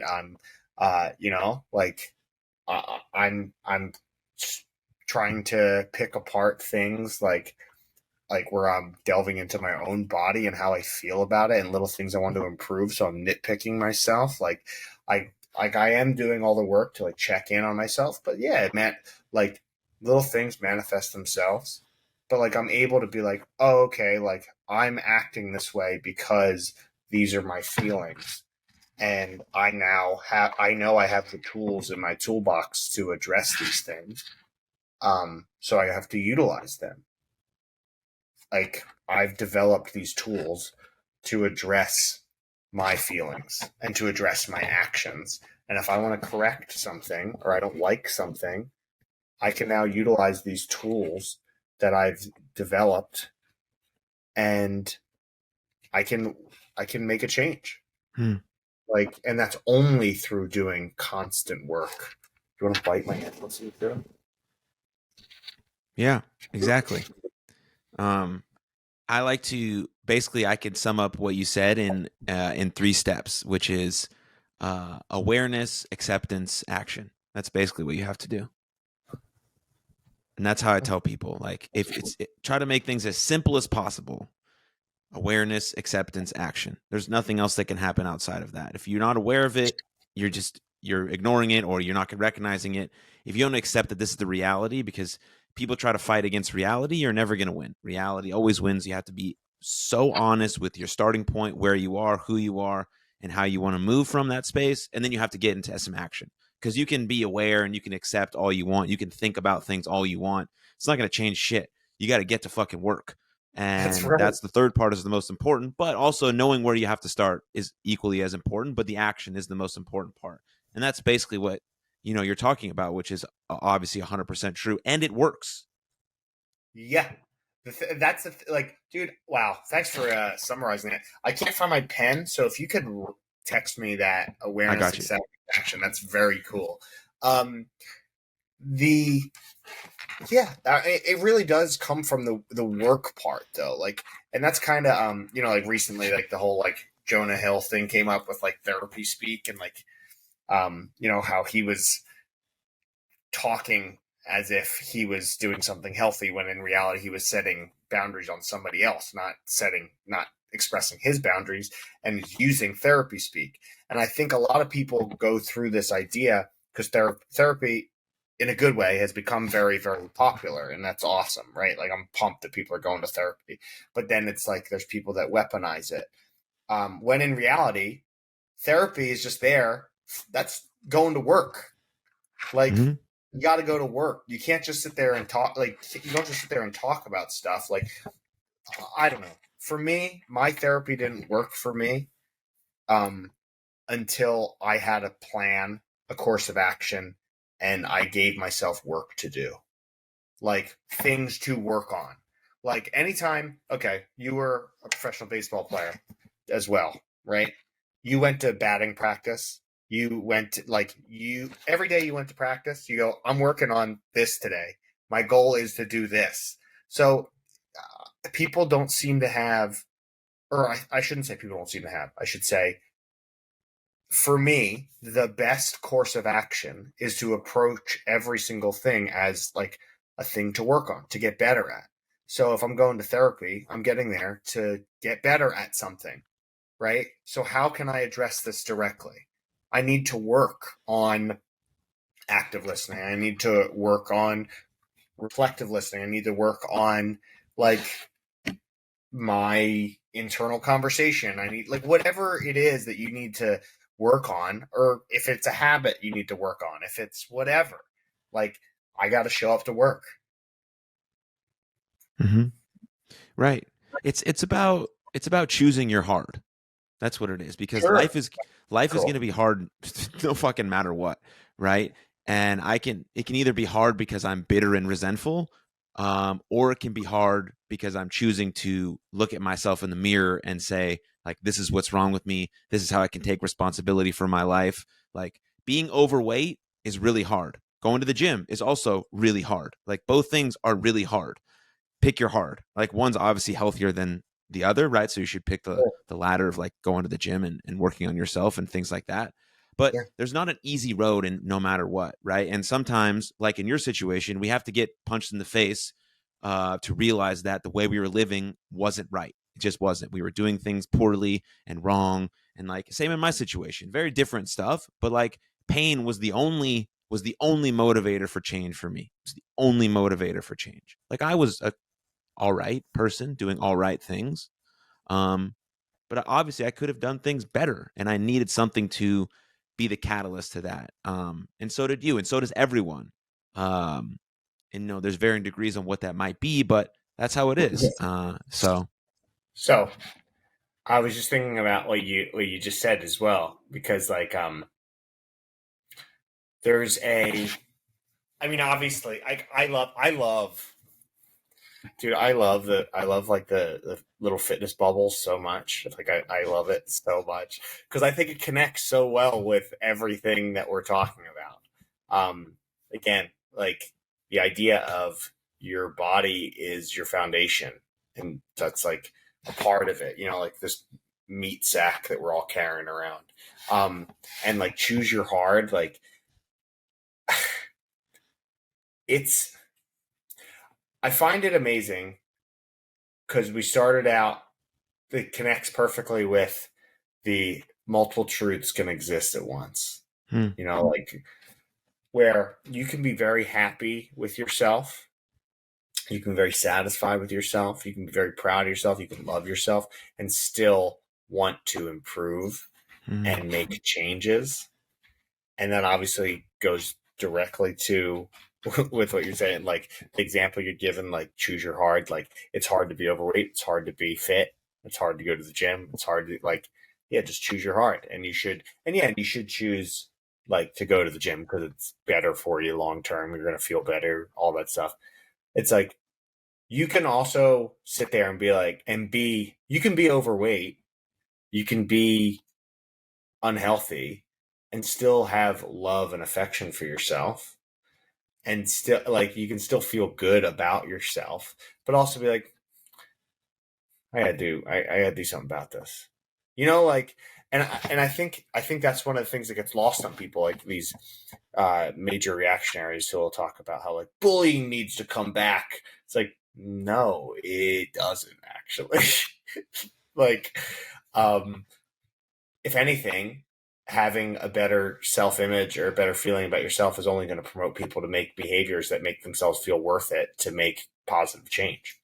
Like I'm trying to pick apart things like where I'm delving into my own body and how I feel about it and little things I want to improve. So I'm nitpicking myself. I am doing all the work to like check in on myself. But yeah, man, like little things manifest themselves. But like I'm able to be like, oh, okay, like I'm acting this way because these are my feelings. And I know I have the tools in my toolbox to address these things. So I have to utilize them. Like I've developed these tools to address my feelings and to address my actions. And if I want to correct something or I don't like something, I can now utilize these tools that I've developed and I can make a change. Hmm. Like, and that's only through doing constant work. Do you want to bite my hand? Let's see through. Yeah, exactly. I like to basically I could sum up what you said in 3 steps, which is awareness, acceptance, action. That's basically what you have to do. And that's how I tell people, like, try to make things as simple as possible. Awareness, acceptance, action. There's nothing else that can happen outside of that. If you're not aware of it, you're ignoring it or you're not recognizing it. If you don't accept that this is the reality, because people try to fight against reality, you're never going to win. Reality always wins. You have to be so honest with your starting point, where you are, who you are, and how you want to move from that space. And then you have to get into some action, because you can be aware and you can accept all you want. You can think about things all you want. It's not going to change shit. You got to get to fucking work. That's And right. that's the third part, is the most important, but also knowing where you have to start is equally as important, but the action is the most important part. And that's basically what, you're talking about, which is obviously 100% true, and it works. Yeah. That's like, dude, wow. Thanks for summarizing it. I can't find my pen, so if you could text me that I awareness, got you. acceptance, action, that's very cool. The Yeah, it really does come from the work part though. Like, and that's kind of like recently, like the whole like Jonah Hill thing came up with like therapy speak and like how he was talking as if he was doing something healthy when in reality he was setting boundaries on somebody else, not expressing his boundaries and using therapy speak. And I think a lot of people go through this idea because therapy in a good way has become very, very popular, and that's awesome, right? Like I'm pumped that people are going to therapy, but then it's like there's people that weaponize it, when in reality therapy is just there. That's going to work. Like, Mm-hmm. you got to go to work. You can't just sit there and talk. Like, you don't just sit there and talk about stuff. Like, I don't know. For me, my therapy didn't work for me um, until I had a plan, a course of action, and I gave myself work to do, like things to work on. Like anytime, okay, you were a professional baseball player as well, right? You went to batting practice. You went to, like, you every day you went to practice. You go, I'm working on this today. My goal is to do this. So people don't seem to have, or I shouldn't say people don't seem to have. I should say, for me, the best course of action is to approach every single thing as like a thing to work on, to get better at. So if I'm going to therapy, I'm getting there to get better at something, right? So how can I address this directly? I need to work on active listening. I need to work on reflective listening. I need to work on like my internal conversation. I need like whatever it is that you need to work on, or if it's a habit you need to work on, if it's whatever, like I got to show up to work. Mm-hmm. Right. It's about choosing your hard. That's what it is, because Sure. life is going Cool. to be hard no fucking matter what, right? And it can either be hard because I'm bitter and resentful, or it can be hard because I'm choosing to look at myself in the mirror and say, like, this is what's wrong with me. This is how I can take responsibility for my life. Like, being overweight is really hard. Going to the gym is also really hard. Like, both things are really hard. Pick your hard. Like, one's obviously healthier than the other, right? So you should pick the latter of like going to the gym and working on yourself and things like that. But Yeah. there's not an easy road, and no matter what, right? And sometimes, like in your situation, we have to get punched in the face to realize that the way we were living wasn't right. It just wasn't. We were doing things poorly and wrong. And like, same in my situation, very different stuff, but like, pain was the only motivator for change for me. It was the only motivator for change. Like, I was a all right person doing all right things. Um, but obviously I could have done things better, and I needed something to be the catalyst to that. And so did you, and so does everyone. Um, and there's varying degrees on what that might be, but that's how it is. So So I was just thinking about what you just said as well, because like there's a I mean obviously I love dude, I love like the little fitness bubbles so much. Like I love it so much because I think it connects so well with everything that we're talking about. Again, like the idea of your body is your foundation, and that's like a part of it. Like this meat sack that we're all carrying around. And like choose your hard. Like it's I find it amazing because we started out it connects perfectly with the multiple truths can exist at once. hmm, Like where you can be very happy with yourself, you can be very satisfied with yourself, you can be very proud of yourself, you can love yourself, and still want to improve hmm, and make changes. And that obviously goes directly to with what you're saying, like the example you're given, like choose your hard. Like it's hard to be overweight, it's hard to be fit, it's hard to go to the gym, it's hard to like, yeah, just choose your hard. And you should choose like to go to the gym because it's better for you long term. You're gonna feel better, all that stuff. It's like you can also sit there and be like, you can be overweight, you can be unhealthy, and still have love and affection for yourself, and still like you can still feel good about yourself, but also be like, I gotta do something about this, like, and I think that's one of the things that gets lost on people, like these major reactionaries who will talk about how like bullying needs to come back. It's like, no, it doesn't actually. Like, um if anything, having a better self image or a better feeling about yourself is only going to promote people to make behaviors that make themselves feel worth it to make positive change,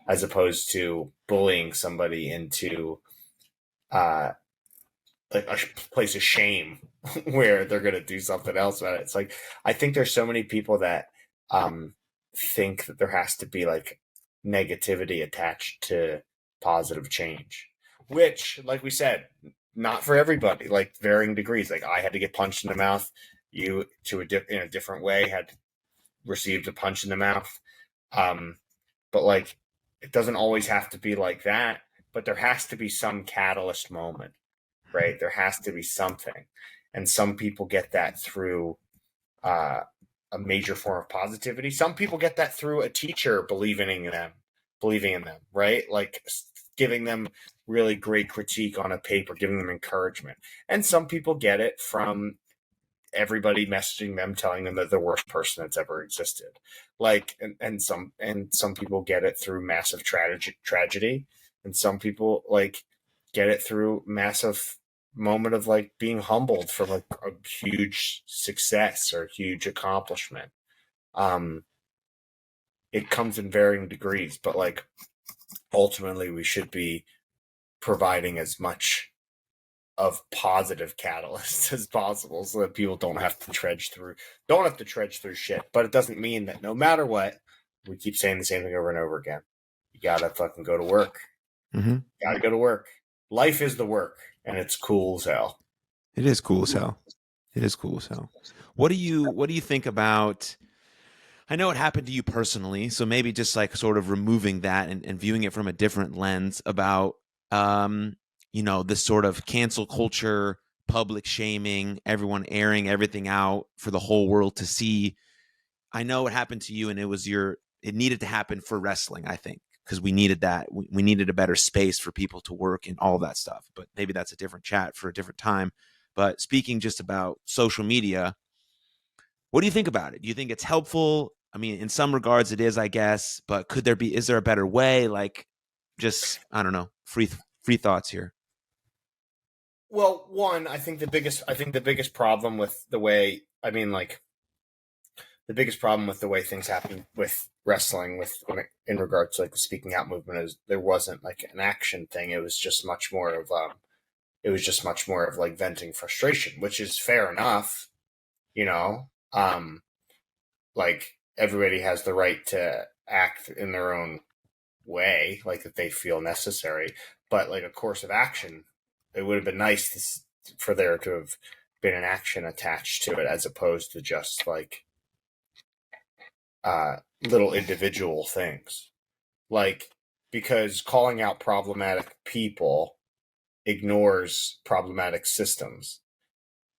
as opposed to bullying somebody into uh, like a place of shame where they're going to do something else about it. It's like, I think there's so many people that think that there has to be like negativity attached to positive change, which, like we said, not for everybody, like varying degrees. Like I had to get punched in the mouth. You, in a different way, had received a punch in the mouth. Um, but like, it doesn't always have to be like that. But there has to be some catalyst moment, right? There has to be something, and some people get that through uh, a major form of positivity. Some people get that through a teacher believing in them, right? Like giving them really great critique on a paper, giving them encouragement. And some people get it from everybody messaging them, telling them that they're the worst person that's ever existed. Like, and some people get it through massive tragedy, and some people like get it through massive moment of like being humbled for like a huge success or a huge accomplishment. Um, it comes in varying degrees, but like ultimately we should be providing as much of positive catalysts as possible so that people don't have to trudge through shit. But it doesn't mean that no matter what, we keep saying the same thing over and over again. You gotta fucking go to work. Mm-hmm. Gotta go to work. Life is the work, and it's cool as hell. It is cool as hell. It is cool as hell. What do you think about? I know it happened to you personally, so maybe just like sort of removing that and viewing it from a different lens about this sort of cancel culture, public shaming, everyone airing everything out for the whole world to see. I know it happened to you, and it needed to happen for wrestling, I think, because we needed that. We needed a better space for people to work and all that stuff. But maybe that's a different chat for a different time. But speaking just about social media, what do you think about it? Do you think it's helpful? I mean, in some regards it is, I guess, but is there a better way? Like, just, I don't know, free thoughts here. Well, one, I think the biggest problem with the way I mean, like the biggest problem with the way things happen with wrestling, in regards to like the speaking out movement, is there wasn't like an action thing. It was just much more of like venting frustration, which is fair enough, you know. Like everybody has the right to act in their own way, like that they feel necessary. But like a course of action, it would have been nice for there to have been an action attached to it, as opposed to just like little individual things. Like, because calling out problematic people ignores problematic systems.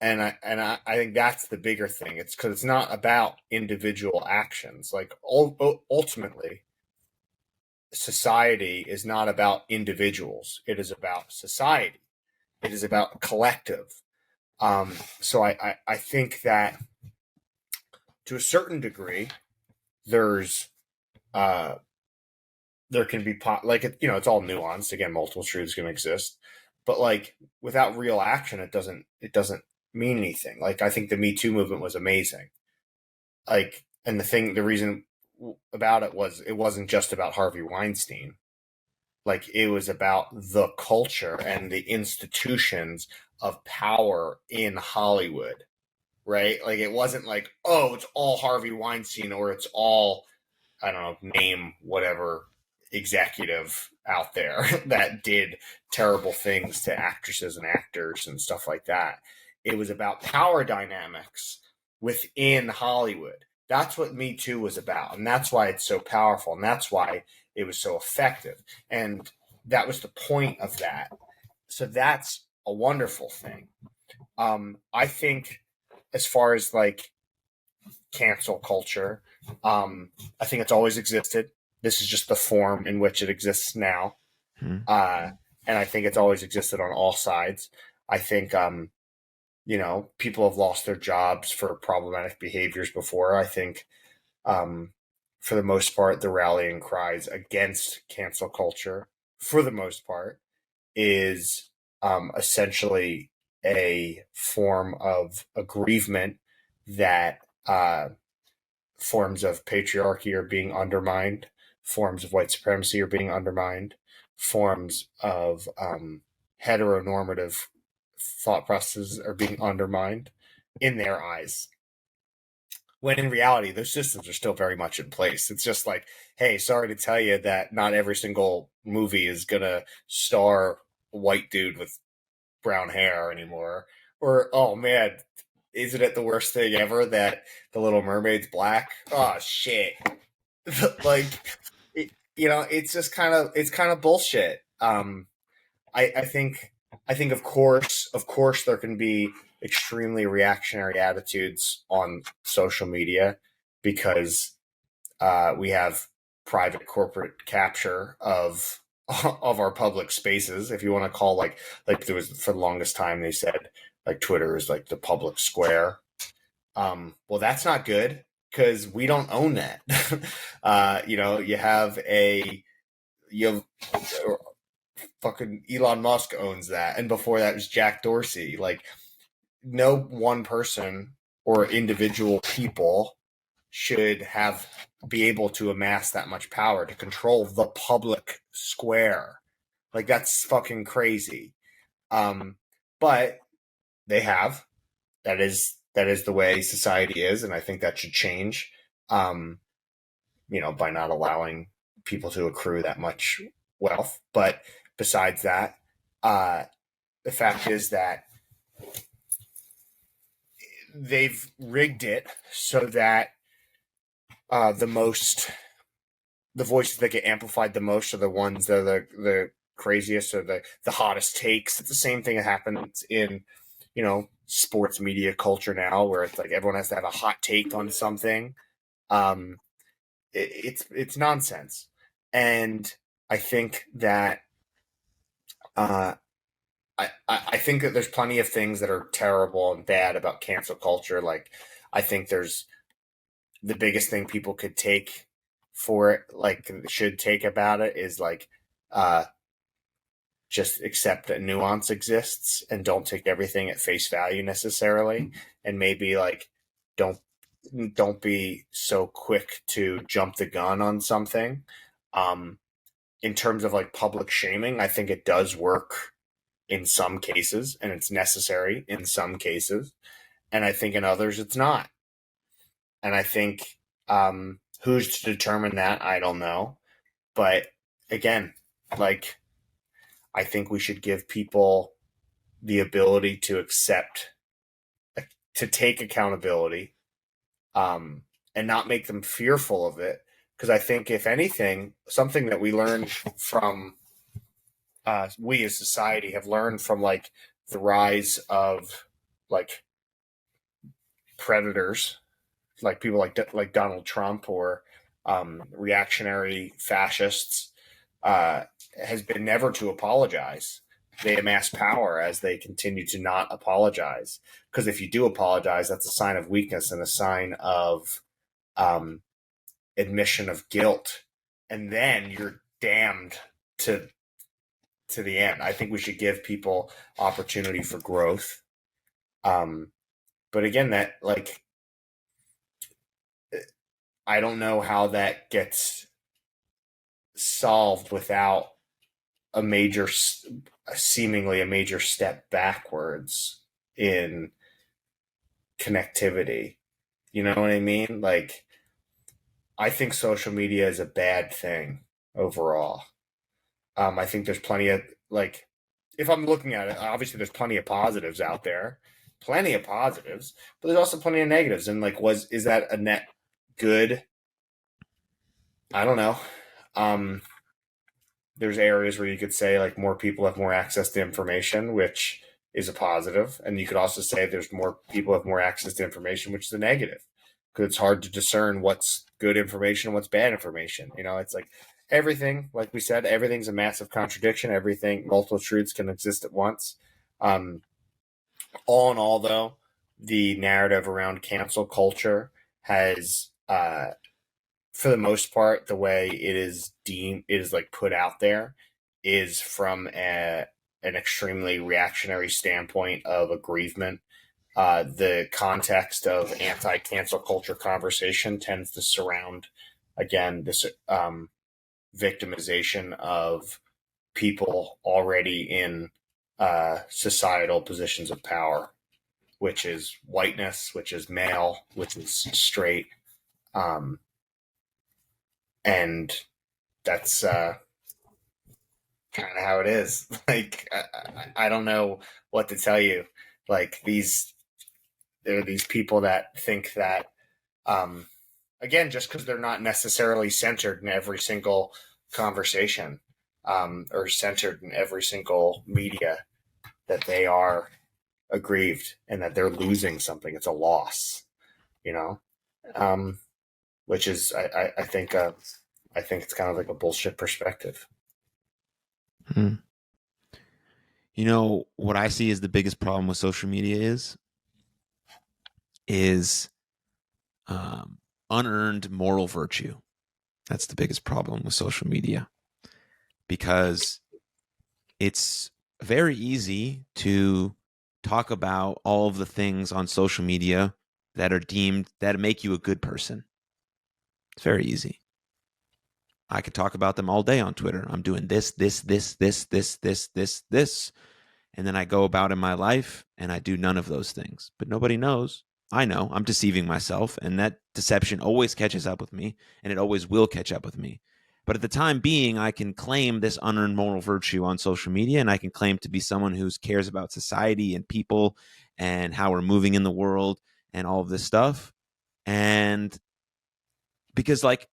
And I think that's the bigger thing. It's because it's not about individual actions. Like ultimately, society is not about individuals. It is about society. It is about collective. So I think that to a certain degree, there's uh, there can be like it's all nuanced. Again, multiple truths can exist, but like without real action, it doesn't mean anything. Like I think the Me Too movement was amazing. Like, and the reason about it was it wasn't just about Harvey Weinstein. Like it was about the culture and the institutions of power in Hollywood, right? Like it wasn't like, oh, it's all Harvey Weinstein or it's all, I don't know, name whatever executive out there that did terrible things to actresses and actors and stuff like that. It was about power dynamics within Hollywood. That's what Me Too was about. And that's why it's so powerful. And that's why it was so effective. And that was the point of that. So that's a wonderful thing. I think as far as like cancel culture, I think it's always existed. This is just the form in which it exists now. Hmm. And I think it's always existed on all sides. I think, people have lost their jobs for problematic behaviors before. I think, for the most part, the rallying cries against cancel culture, for the most part, is essentially a form of aggrievement that forms of patriarchy are being undermined, forms of white supremacy are being undermined, forms of heteronormative thought processes are being undermined in their eyes. When in reality, those systems are still very much in place. It's just like, hey, sorry to tell you that not every single movie is going to star a white dude with brown hair anymore. Or, oh man, isn't it the worst thing ever that the Little Mermaid's black? Oh shit! Like, it's just kind of bullshit. I think of course there can be extremely reactionary attitudes on social media because we have private corporate capture of our public spaces. If you want to call like there was for the longest time they said like Twitter is like the public square. Well, that's not good because we don't own that. You have fucking Elon Musk owns that, and before that was Jack Dorsey. Like, no one person or individual people should be able to amass that much power to control the public square. Like, that's fucking crazy. But they have. That is the way society is, and I think that should change. By not allowing people to accrue that much wealth. But besides that, the fact is that they've rigged it so that the voices that get amplified the most are the ones that are the craziest or the hottest takes. It's the same thing that happens in, sports media culture now, where it's like everyone has to have a hot take on something. It's nonsense, and I think that I think that there's plenty of things that are terrible and bad about cancel culture. Like, I think there's the biggest thing people could take for it, like should take about it, is like just accept that nuance exists and don't take everything at face value necessarily, and maybe like don't be so quick to jump the gun on something. In terms of like public shaming, I think it does work in some cases, and it's necessary in some cases, and I think in others it's not. And I think who's to determine that? I don't know. But again, like, I think we should give people the ability to take accountability, and not make them fearful of it. Because I think, if anything, something that we learned from, we as society have learned from like the rise of like predators, like people like Donald Trump, or reactionary fascists, has been never to apologize. They amass power as they continue to not apologize. Because if you do apologize, that's a sign of weakness and a sign of admission of guilt, and then you're damned to the end. I think we should give people opportunity for growth. But again, that, like, I don't know how that gets solved without seemingly a major step backwards in connectivity. You know what I mean? Like, I think social media is a bad thing overall. I think there's plenty of, like, if I'm looking at it, obviously there's plenty of positives out there, but there's also plenty of negatives. And like, is that a net good? I don't know. There's areas where you could say like more people have more access to information, which is a positive. And you could also say there's more people have more access to information, which is a negative, because it's hard to discern what's good information and what's bad information. It's like everything, like we said, everything's a massive contradiction. Multiple truths can exist at once. All in all, though, the narrative around cancel culture has, for the most part, the way it is like put out there, is from an extremely reactionary standpoint of aggrievement. The context of anti-cancel culture conversation tends to surround, again, this victimization of people already in societal positions of power, which is whiteness, which is male, which is straight. And that's kind of how it is. Like, I don't know what to tell you. Like, there are these people that think that, again, just because they're not necessarily centered in every single conversation, or centered in every single media, that they are aggrieved and that they're losing something. It's a loss, which is, I think it's kind of like a bullshit perspective. What I see as the biggest problem with social media is unearned moral virtue. That's the biggest problem with social media, because it's very easy to talk about all of the things on social media that are deemed that make you a good person. It's very easy. I could talk about them all day on Twitter. I'm doing this, this, this, this, this, this, this, this. And then I go about in my life and I do none of those things. But nobody knows. I know I'm deceiving myself, and that deception always catches up with me, and it always will catch up with me. But at the time being, I can claim this unearned moral virtue on social media, and I can claim to be someone who cares about society and people and how we're moving in the world and all of this stuff. And because, like,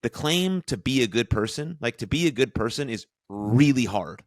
the claim to be a good person, like, to be a good person is really hard.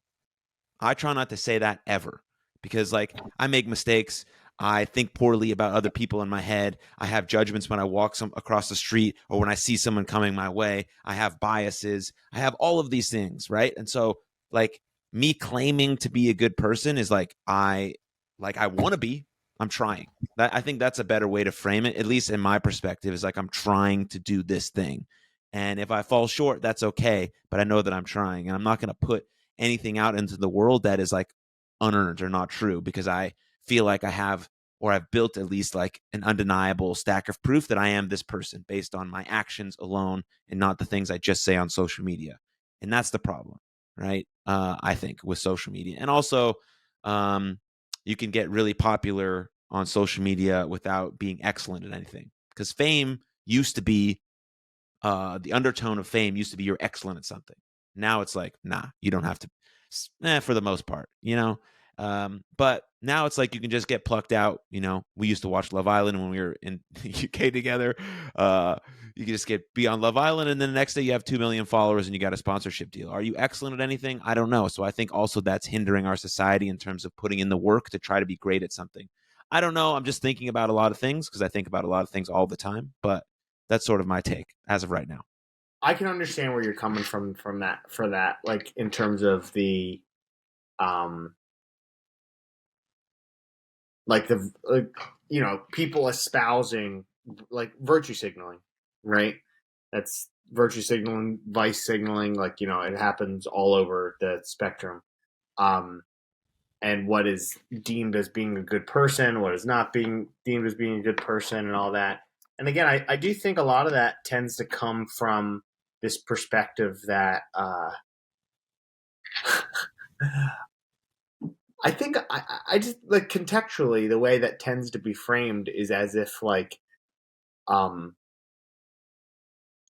I try not to say that ever because, like, I make mistakes. I think poorly about other people in my head. I have judgments when I walk across the street or when I see someone coming my way. I have biases. I have all of these things, right? And so, like, me claiming to be a good person is I want to be. I'm trying. I think that's a better way to frame it, at least in my perspective, is like I'm trying to do this thing. And if I fall short, that's okay. But I know that I'm trying, and I'm not going to put anything out into the world that is like unearned or not true, because I feel like I have, or I've built at least like an undeniable stack of proof that I am this person based on my actions alone and not the things I just say on social media. And that's the problem, right? I think with social media. And also, you can get really popular on social media without being excellent at anything, because fame used to be the undertone of fame used to be you're excellent at something. Now it's like, nah, you don't have to, for the most part, you know? But now it's like you can just get plucked out. You know, we used to watch Love Island when we were in the UK together. You can just be on Love Island, and then the next day you have 2 million followers and you got a sponsorship deal. Are you excellent at anything? I don't know. So I think also that's hindering our society in terms of putting in the work to try to be great at something. I don't know. I'm just thinking about a lot of things because I think about a lot of things all the time. But that's sort of my take as of right now. I can understand where you're coming from that for that, like in terms of the um like the people espousing like virtue signaling, right? That's virtue signaling, vice signaling, like it happens all over the spectrum. Um and what is deemed as being a good person, what is not being deemed as being a good person, and all that. And again, I do think a lot of that tends to come from this perspective that I think I just like contextually the way that tends to be framed is as if like um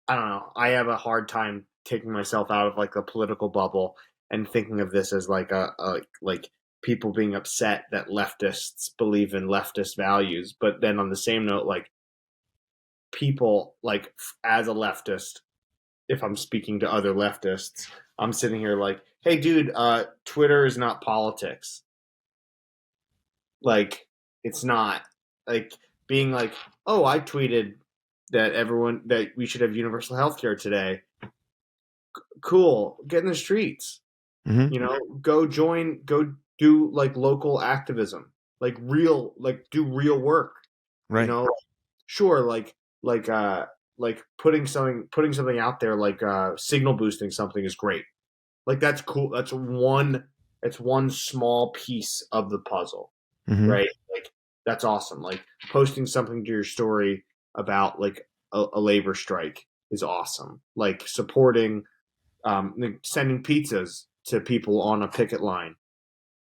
I don't know, I have a hard time taking myself out of like the political bubble and thinking of this as like a like people being upset that leftists believe in leftist values, but then on the same note, like people like as a leftist, if I'm speaking to other leftists, I'm sitting here like, hey dude, Twitter is not politics. Like it's not like being like, oh, I tweeted that we should have universal health care today. Cool, get in the streets. Mm-hmm. Go do like local activism, like do real work. You Right. know, sure, like uh like putting something out there, like signal boosting something is great. Like that's cool. That's one small piece of the puzzle, Mm-hmm. right? Like that's awesome. Like posting something to your story about like a labor strike is awesome. Like supporting sending pizzas to people on a picket line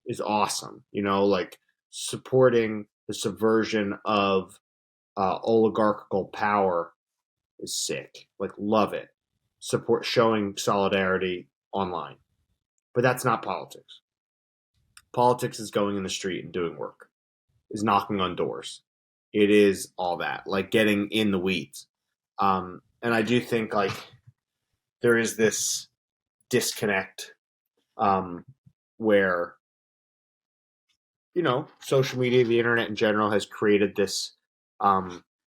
is awesome. Like supporting the subversion of oligarchical power is sick. Like love it. Support showing solidarity online. But that's not politics. Politics is going in the street and doing work. Is knocking on doors. It is all that, like getting in the weeds. And I do think like there is this disconnect where social media, the internet in general, has created this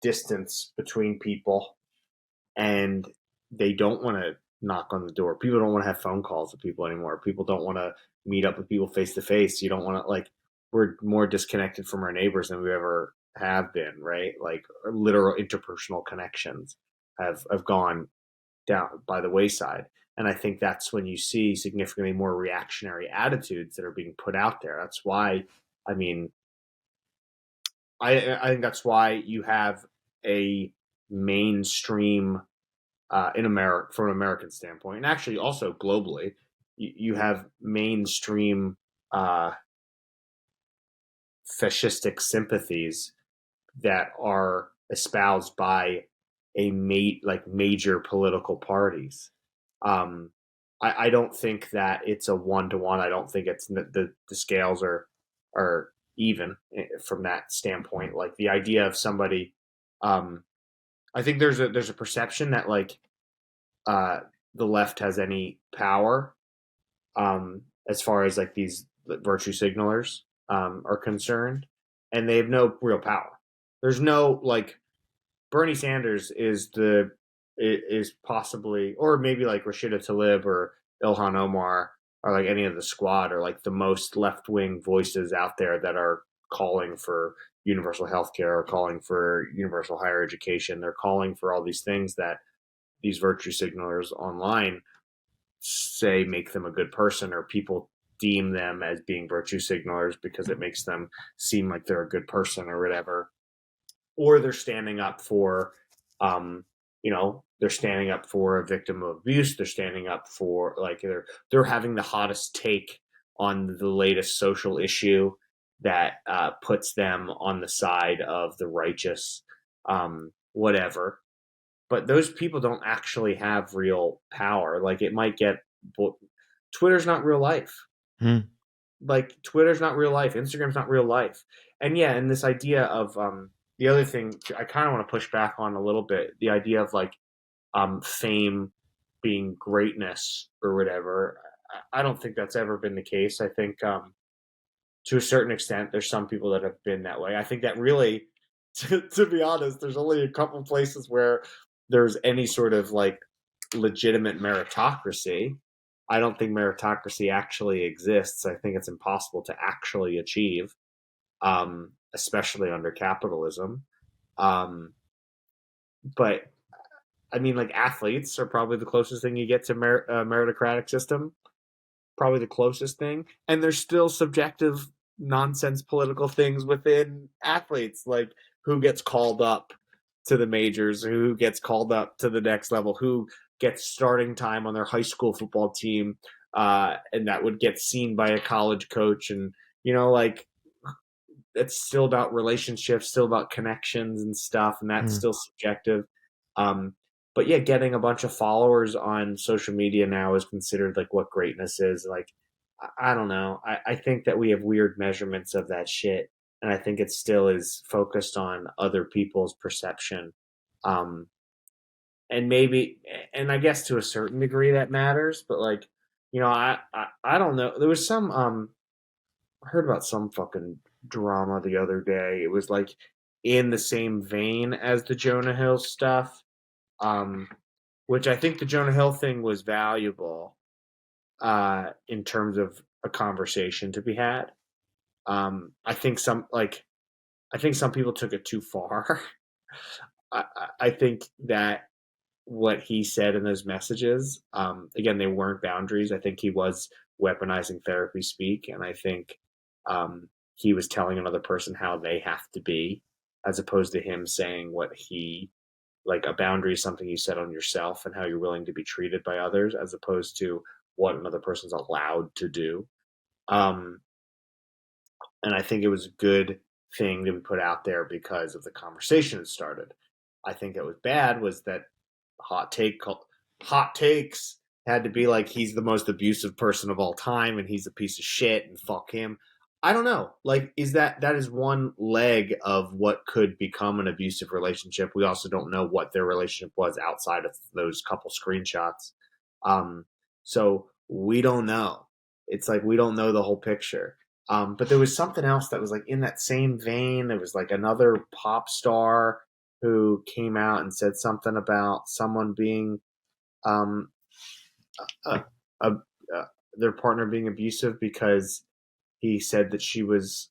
distance between people, and they don't want to knock on the door. People don't want to have phone calls with people anymore. People don't want to meet up with people face to face. You don't want to like we're more disconnected from our neighbors than we ever have been, right? Like literal interpersonal connections have gone down by the wayside. And I think that's when you see significantly more reactionary attitudes that are being put out there. That's why, I mean, I think that's why you have a mainstream in America, from an American standpoint, and actually also globally, you have mainstream uh, fascistic sympathies that are espoused by major political parties. Um, I don't think that it's a 1-to-1. I don't think it's the scales are even from that standpoint. Like the idea of somebody, um, I think there's a perception that like uh, the left has any power as far as like these virtue signalers are concerned, and they have no real power. There's no like Bernie Sanders is possibly, or maybe like Rashida Tlaib or Ilhan Omar or like any of the squad are like the most left wing voices out there that are calling for universal health care or calling for universal higher education. They're calling for all these things that these virtue signalers online say make them a good person, or people deem them as being virtue signalers because it makes them seem like they're a good person or whatever. Or they're standing up for they're standing up for a victim of abuse. They're standing up for like they're having the hottest take on the latest social issue that puts them on the side of the righteous, whatever. But those people don't actually have real power. Like it might get Twitter's not real life. Hmm. Like Twitter's not real life. Instagram's not real life. And yeah, and this idea of the other thing I kind of want to push back on a little bit, the idea of like fame being greatness or whatever. I don't think that's ever been the case. I think to a certain extent, there's some people that have been that way. I think that really, to be honest, there's only a couple places where there's any sort of like legitimate meritocracy. I don't think meritocracy actually exists. I think it's impossible to actually achieve, especially under capitalism. Um, but I mean, like athletes are probably the closest thing you get to meritocratic system. Probably the closest thing, and there's still subjective nonsense political things within athletes, like who gets called up to the majors, who gets called up to the next level, who gets starting time on their high school football team, and that would get seen by a college coach, and like it's still about relationships, still about connections and stuff, and that's Hmm. still subjective. Um, but yeah, getting a bunch of followers on social media now is considered like what greatness is. Like, I don't know. I think that we have weird measurements of that shit, and I think it still is focused on other people's perception. Um, and maybe, and I guess to a certain degree that matters, but like, I don't know. There was some I heard about some fucking drama the other day. It was like in the same vein as the Jonah Hill stuff, um, which I think the Jonah Hill thing was valuable in terms of a conversation to be had. I think some people took it too far. I think that what he said in those messages, again, they weren't boundaries. I think he was weaponizing therapy speak, and I think he was telling another person how they have to be, as opposed to him saying what he like a boundary is something you set on yourself and how you're willing to be treated by others, as opposed to what another person's allowed to do. Um, and I think it was a good thing to be put out there because of the conversation it started. I think it was bad was that hot take hot takes had to be like he's the most abusive person of all time and he's a piece of shit and fuck him. I don't know. Like, is that is one leg of what could become an abusive relationship. We also don't know what their relationship was outside of those couple screenshots. Um, so we don't know. It's like we don't know the whole picture. But there was something else that was like in that same vein. There was like another pop star who came out and said something about someone being um, a, a, their partner being abusive because he said that she was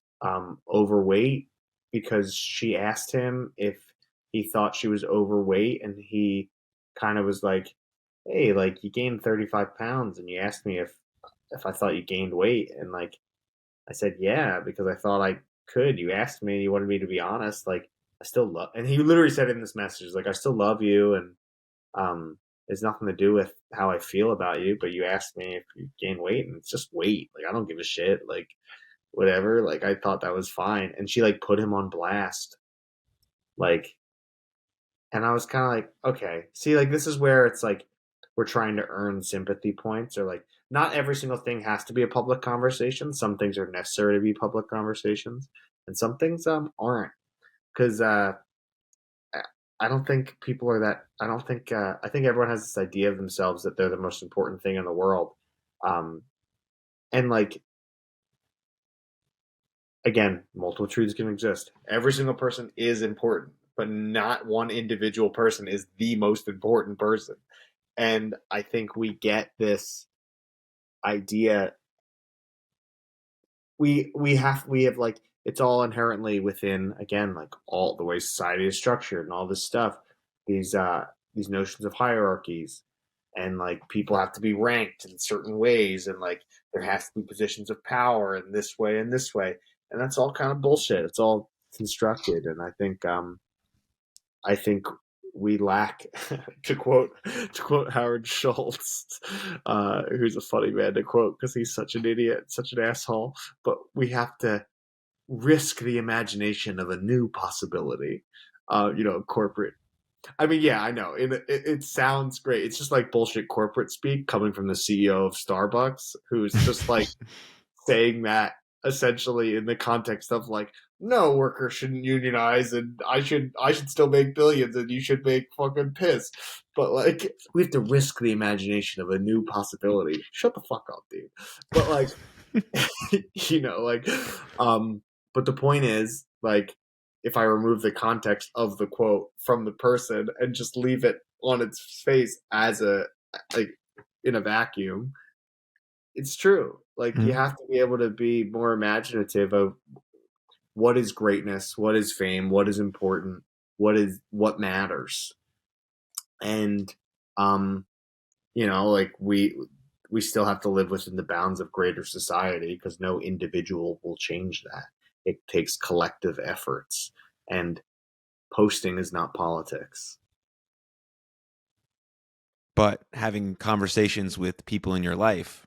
overweight because she asked him if he thought she was overweight, and he kind of was like, hey, like you gained 35 pounds and you asked me if I thought you gained weight. And like I said, yeah, because I thought I could. You asked me, you wanted me to be honest. Like I still love, and he literally said in this message, like, I still love you. And, it's nothing to do with how I feel about you, but you asked me if you gain weight and it's just weight. Like I don't give a shit. Like whatever. Like I thought that was fine. And she like put him on blast. Like, and I was kind of like, okay, see, like this is where it's like we're trying to earn sympathy points, or like not every single thing has to be a public conversation. Some things are necessary to be public conversations, and some things aren't. Because I don't think people are that. I don't think. I think everyone has this idea of themselves that they're the most important thing in the world. Um, and like again, multiple truths can exist. Every single person is important, but not one individual person is the most important person. And I think we get this idea. We have like it's all inherently within, again, like all the way society is structured and all this stuff. These notions of hierarchies, and like people have to be ranked in certain ways, and like there has to be positions of power in this way and this way, and that's all kind of bullshit. It's all constructed, and I think we lack to quote Howard Schultz, who's a funny man to quote because he's such an idiot, such an asshole. But we have to risk the imagination of a new possibility. Corporate. I mean, yeah, I know. It sounds great. It's just like bullshit corporate speak coming from the CEO of Starbucks, who's just like saying that essentially in the context of like, no, workers shouldn't unionize, and I should still make billions and you should make fucking piss. But like we have to risk the imagination of a new possibility. Shut the fuck up, dude. But like like but the point is, like, if I remove the context of the quote from the person and just leave it on its face as a like in a vacuum, it's true. Like you Mhm. have to be able to be more imaginative of what is greatness, what is fame, what is important, what matters. And um like we still have to live within the bounds of greater society because no individual will change that. It takes collective efforts, and posting is not politics. But having conversations with people in your life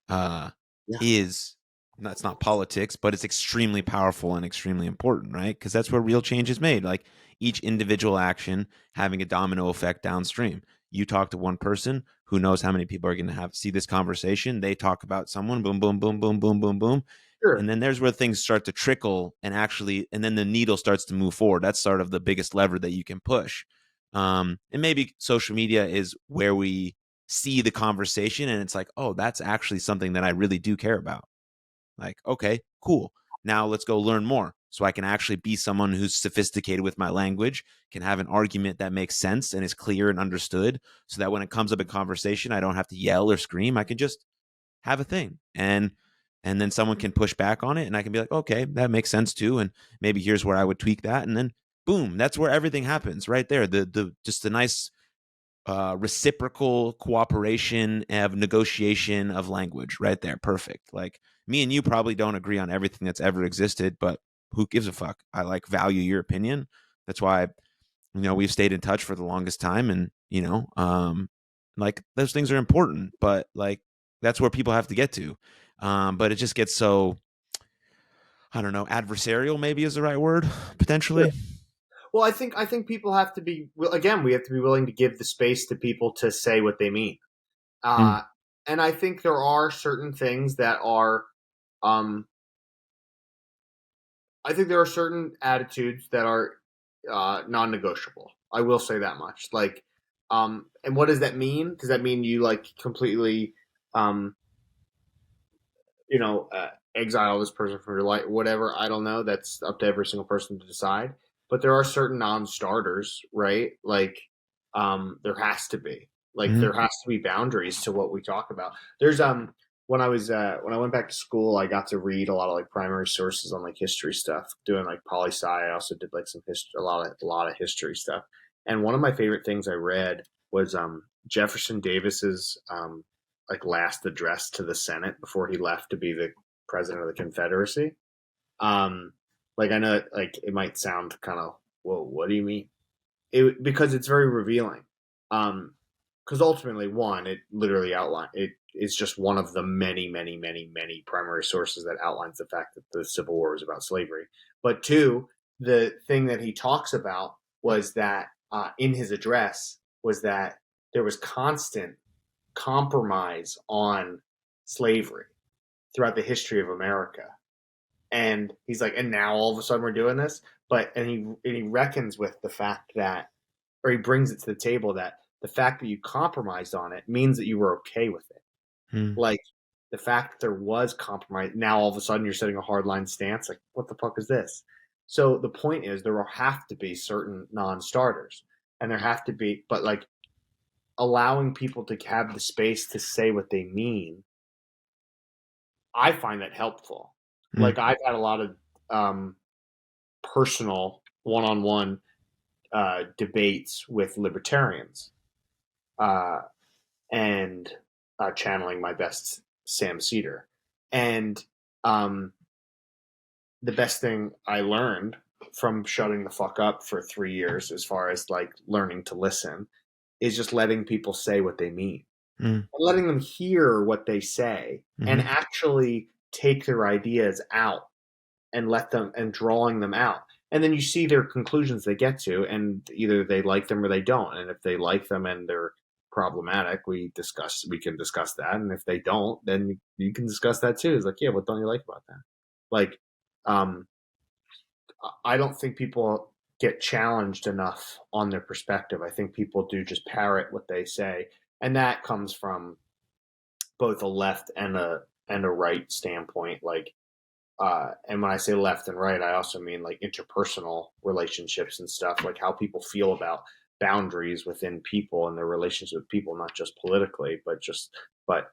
uh, Yeah, is that's not politics, but it's extremely powerful and extremely important, right? Because that's where real change is made. Like each individual action having a domino effect downstream. You talk to one person, who knows how many people are going to have see this conversation? They talk about someone, boom, boom, boom, boom, boom, boom, boom, and sure. then there's where things start to trickle and actually, and then the needle starts to move forward. That's sort of the biggest lever that you can push. And maybe social media is where we see the conversation and it's like, oh, that's actually something that I really do care about. Like, okay, cool. Now let's go learn more so I can actually be someone who's sophisticated with my language, can have an argument that makes sense and is clear and understood, so that when it comes up in conversation, I don't have to yell or scream. I can just have a thing. And then someone can push back on it and I can be like, okay, that makes sense too. And maybe here's where I would tweak that. And then boom, that's where everything happens right there. The just a nice reciprocal cooperation of negotiation of language right there. Perfect. Like me and you probably don't agree on everything that's ever existed, but who gives a fuck? I like value your opinion. That's why, we've stayed in touch for the longest time. And, like those things are important, but like that's where people have to get to. But it just gets so, I don't know, adversarial maybe is the right word, Sure. potentially. Well, I think people have to be, well, again, we have to be willing to give the space to people to say what they mean. Mm, Uh, and I think there are certain things that are, um, I think there are certain attitudes that are non-negotiable. I will say that much. Like, and what does that mean? Does that mean you like completely, um, exile this person from your life, whatever? I don't know. That's up to every single person to decide. But there are certain non-starters, right? Like, there has to be, like, mm, there has to be boundaries to what we talk about. There's when I went back to school, I got to read a lot of like primary sources on like history stuff, doing like poli sci. I also did like some history, a lot of history stuff. And one of my favorite things I read was Jefferson Davis's like last address to the Senate before he left to be the president of the Confederacy. Um, like I know, like it might sound kind of, whoa, what do you mean? Because it's very revealing. Because ultimately, one, it literally outline it is just one of the many, many, many, many primary sources that outlines the fact that the Civil War was about slavery. But two, the thing that he talks about was that in his address was that there was constant compromise on slavery throughout the history of America. And he's like, and now all of a sudden we're doing this, but and he reckons with the fact that, or he brings it to the table that the fact that you compromised on it means that you were okay with it. Hmm. Like the fact that there was compromise, now all of a sudden you're setting a hardline stance. Like, what the fuck is this? So the point is, there will have to be certain non-starters, and there have to be, but like allowing people to have the space to say what they mean, I find that helpful. Hmm. Like I've had a lot of personal one-on-one debates with libertarians, uh, and channeling my best Sam Cedar. And um, the best thing I learned from shutting the fuck up for 3 years, as far as like learning to listen, is just letting people say what they mean, Hmm. letting them hear what they say, and Hmm. actually take their ideas out and let them and drawing them out. And then you see their conclusions they get to, and either they like them or they don't. And if they like them and they're problematic, we can discuss that. And if they don't, then you can discuss that too. It's like, yeah, what don't you like about that? Like, um, I don't think people get challenged enough on their perspective. I think people do just parrot what they say, and that comes from both a left and a right standpoint. Like, and when I say left and right, I also mean like interpersonal relationships and stuff, like how people feel about boundaries within people and their relations with people, not just politically, but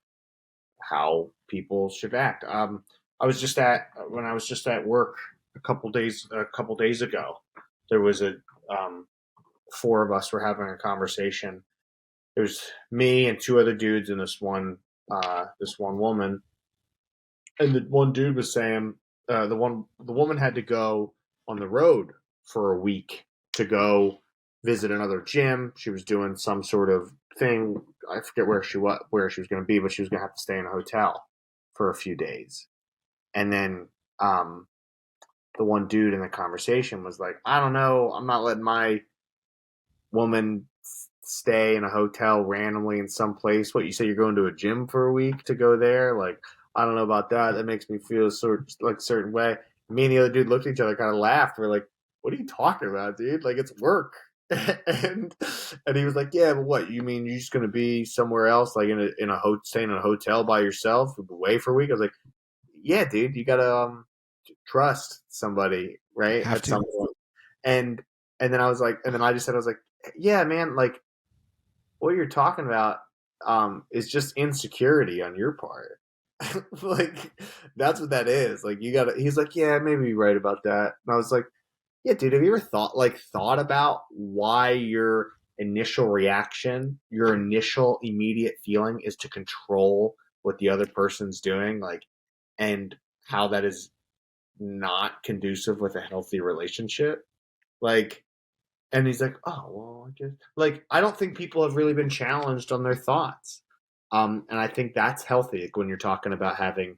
how people should act. I was just at when I was just at work a couple days ago. There was a four of us were having a conversation. There's me and two other dudes and this one woman, and the one dude was saying the woman had to go on the road for a week to go visit another gym. She was doing some sort of thing. I forget where she was going to be, but she was going to have to stay in a hotel for a few days. And then the one dude in the conversation was like, "I don't know. I'm not letting my woman stay in a hotel randomly in some place. What, you say you're going to a gym for a week to go there? Like, I don't know about that. That makes me feel like a certain way." Me and the other dude looked at each other, kind of laughed. We're like, "What are you talking about, dude? Like, it's work." and and he was like, "Yeah, but what? You mean you're just gonna be somewhere else, like staying in a hotel by yourself, away for a week?" I was like, "Yeah, dude, you gotta trust somebody, right? Have At some to. point." And and then I was like, and then I just said, I was like, "Yeah, man, like what you're talking about is just insecurity on your part." Like that's what that is. Like you gotta. He's like, "Yeah, maybe you're right about that." And I was like, "Yeah, dude, have you ever thought about why your initial reaction, your initial immediate feeling is to control what the other person's doing, like, and how that is not conducive with a healthy relationship?" Like, and he's like, "Oh, well, I guess." Like, I don't think people have really been challenged on their thoughts. And I think that's healthy, like, when you're talking about having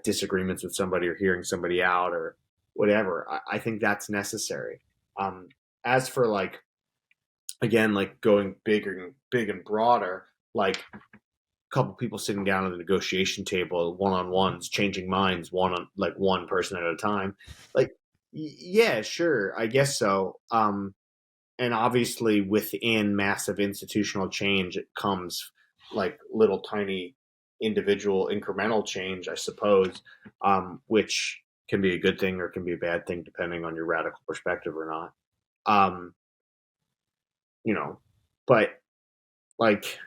disagreements with somebody or hearing somebody out or whatever. I think that's necessary. Um, as for like, again, like going big and broader, like a couple people sitting down at the negotiation table, one on ones, changing minds, one person at a time. Like, yeah, sure, I guess so. And obviously within massive institutional change it comes like little tiny individual incremental change, I suppose, which can be a good thing or can be a bad thing depending on your radical perspective or not. um, you know, but like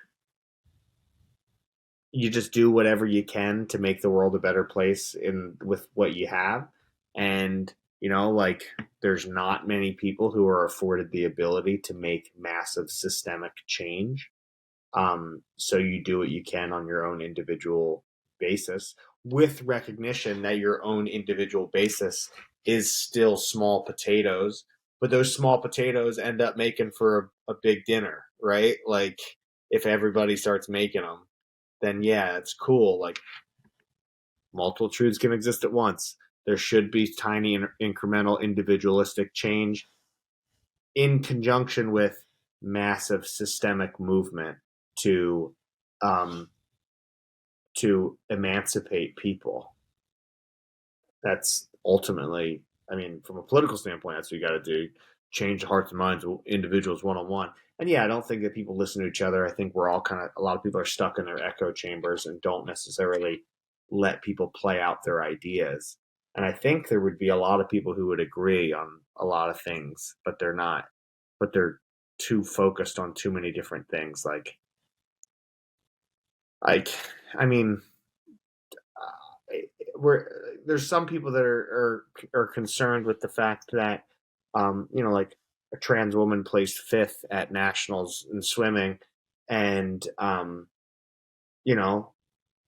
you just do whatever you can to make the world a better place in with what you have. And like there's not many people who are afforded the ability to make massive systemic change. So you do what you can on your own individual basis, with recognition that your own individual basis is still small potatoes, but those small potatoes end up making for a big dinner, right? Like if everybody starts making them, then yeah, it's cool. Like multiple truths can exist at once. There should be tiny incremental individualistic change in conjunction with massive systemic movement to um, to emancipate people. That's ultimately, I mean, from a political standpoint, that's what you got to do. Change the hearts and minds of individuals one on one. And yeah, I don't think that people listen to each other. I think we're all kind of, a lot of people are stuck in their echo chambers and don't necessarily let people play out their ideas. And I think there would be a lot of people who would agree on a lot of things, but they're not, but they're too focused on too many different things. Like, I mean, we're there's some people that are concerned with the fact that like a trans woman placed fifth at nationals in swimming, and you know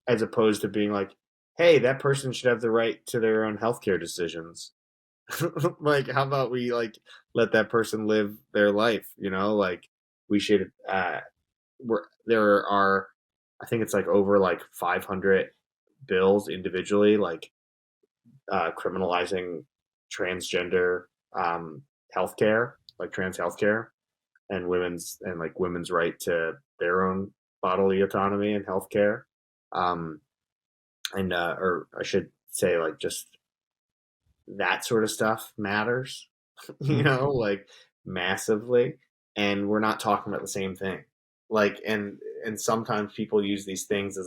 as opposed to being like, hey, that person should have the right to their own healthcare decisions. Like, how about we like let that person live their life? Like we should. There are, I think it's like over like 500 bills individually, like criminalizing transgender healthcare, like trans healthcare, and women's right to their own bodily autonomy and healthcare, and or I should say, like just that sort of stuff matters, like massively, and we're not talking about the same thing. Like, and sometimes people use these things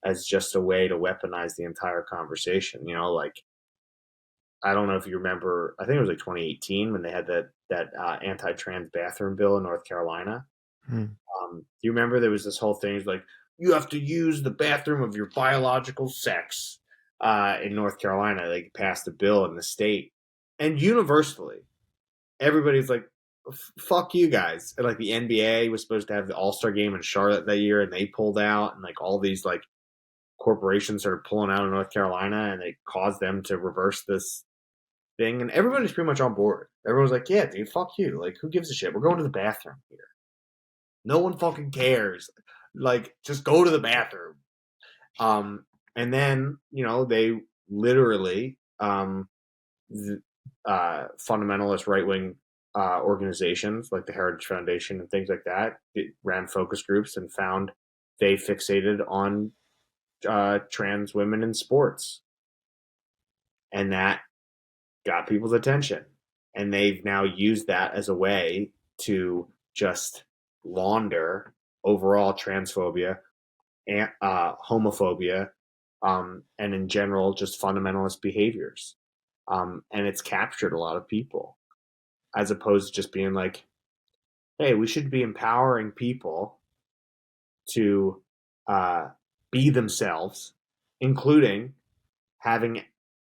as just a way to weaponize the entire conversation. Like I don't know if you remember. I think it was like 2018 when they had that anti-trans bathroom bill in North Carolina. Hmm. Do you remember there was this whole thing? It was like you have to use the bathroom of your biological sex in North Carolina. They passed a bill in the state, and universally, everybody's like, "Fuck you guys!" And like the NBA was supposed to have the All-Star game in Charlotte that year, and they pulled out, and like all these like corporations started pulling out of North Carolina, and it caused them to reverse this thing, and everybody's pretty much on board. Everyone's like, yeah, dude, fuck you. Like, who gives a shit? We're going to the bathroom here. No one fucking cares. Like, just go to the bathroom. And then, they literally, fundamentalist right wing organizations like the Heritage Foundation and things like that, it ran focus groups and found they fixated on trans women in sports. And that got people's attention, and they've now used that as a way to just launder overall transphobia and homophobia, and in general just fundamentalist behaviors, and it's captured a lot of people, as opposed to just being like, hey, we should be empowering people to be themselves, including having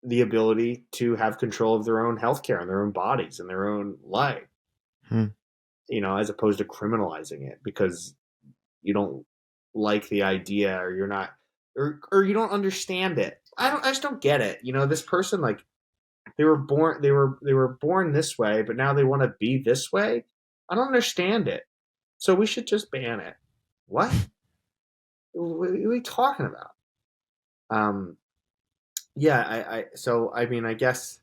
the ability to have control of their own healthcare and their own bodies and their own life, as opposed to criminalizing it because you don't like the idea, or you're not, or you don't understand it. I just don't get it. This person, like, they were born this way, but now they want to be this way. I don't understand it. So we should just ban it. What? What are you talking about? Yeah, so I mean, I guess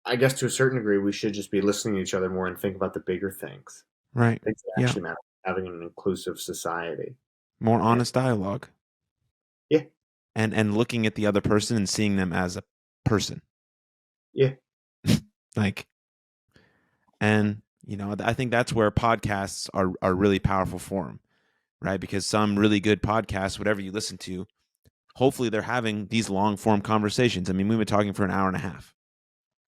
to a certain degree, we should just be listening to each other more and think about the bigger things. Right. Things that Yeah. actually matter. Having an inclusive society. More honest dialogue. Yeah. And looking at the other person and seeing them as a person. Yeah. Like, and I think that's where podcasts are really powerful for them, right? Because some really good podcasts, whatever you listen to, hopefully they're having these long form conversations. I mean, we've been talking for an hour and a half,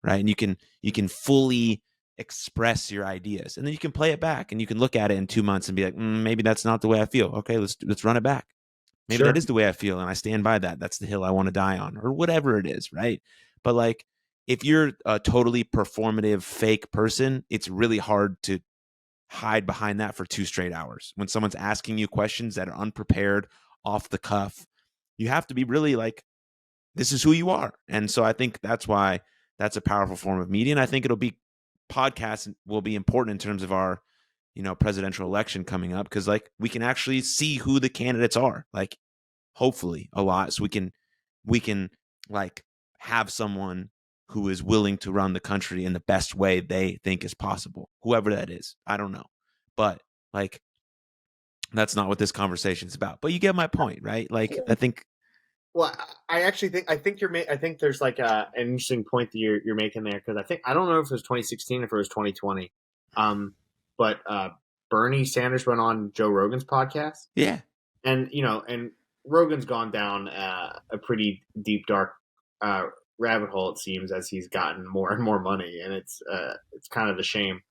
right? And you can fully express your ideas, and then you can play it back, and you can look at it in 2 months and be like, maybe that's not the way I feel. Okay, let's run it back. Maybe Sure. that is the way I feel, and I stand by that. That's the hill I want to die on, or whatever it is, right? But like, if you're a totally performative, fake person, it's really hard to hide behind that for 2 straight hours. When someone's asking you questions that are unprepared, off the cuff, you have to be really like, this is who you are. And so I think that's why that's a powerful form of media. And I think podcasts will be important in terms of our, presidential election coming up, because like we can actually see who the candidates are, like hopefully a lot. So we can like have someone who is willing to run the country in the best way they think is possible, whoever that is. I don't know. But like, that's not what this conversation is about. But you get my point, right? Like, I think. Well, I actually think I think there's like an interesting point that you're making there, because I don't know if it was 2016 or if it was 2020, but Bernie Sanders went on Joe Rogan's podcast, Yeah, and and Rogan's gone down a pretty deep dark rabbit hole, it seems, as he's gotten more and more money, and it's kind of a shame,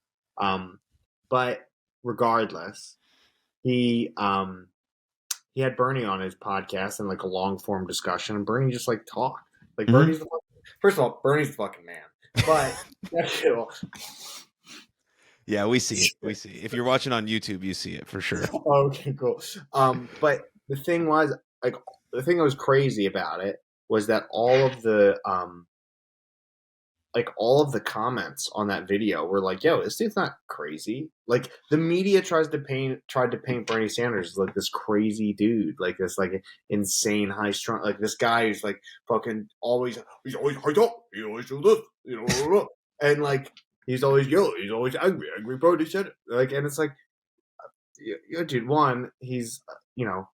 but regardless, he had Bernie on his podcast and like a long form discussion, and Bernie just like talked. Like Bernie's first of all, Bernie's the fucking man. But yeah, we see it. We see it. If you're watching on YouTube, you see it for sure. Okay, cool. But the thing was, like, the thing that was crazy about it was that all of the comments on that video were like, "Yo, this dude's not crazy." Like the media tried to paint Bernie Sanders as like this crazy dude, like this like insane high strung, like this guy who's like fucking he's always high up, he always do this, and like he's always angry Bernie Sanders, like, and it's like, dude, one, he's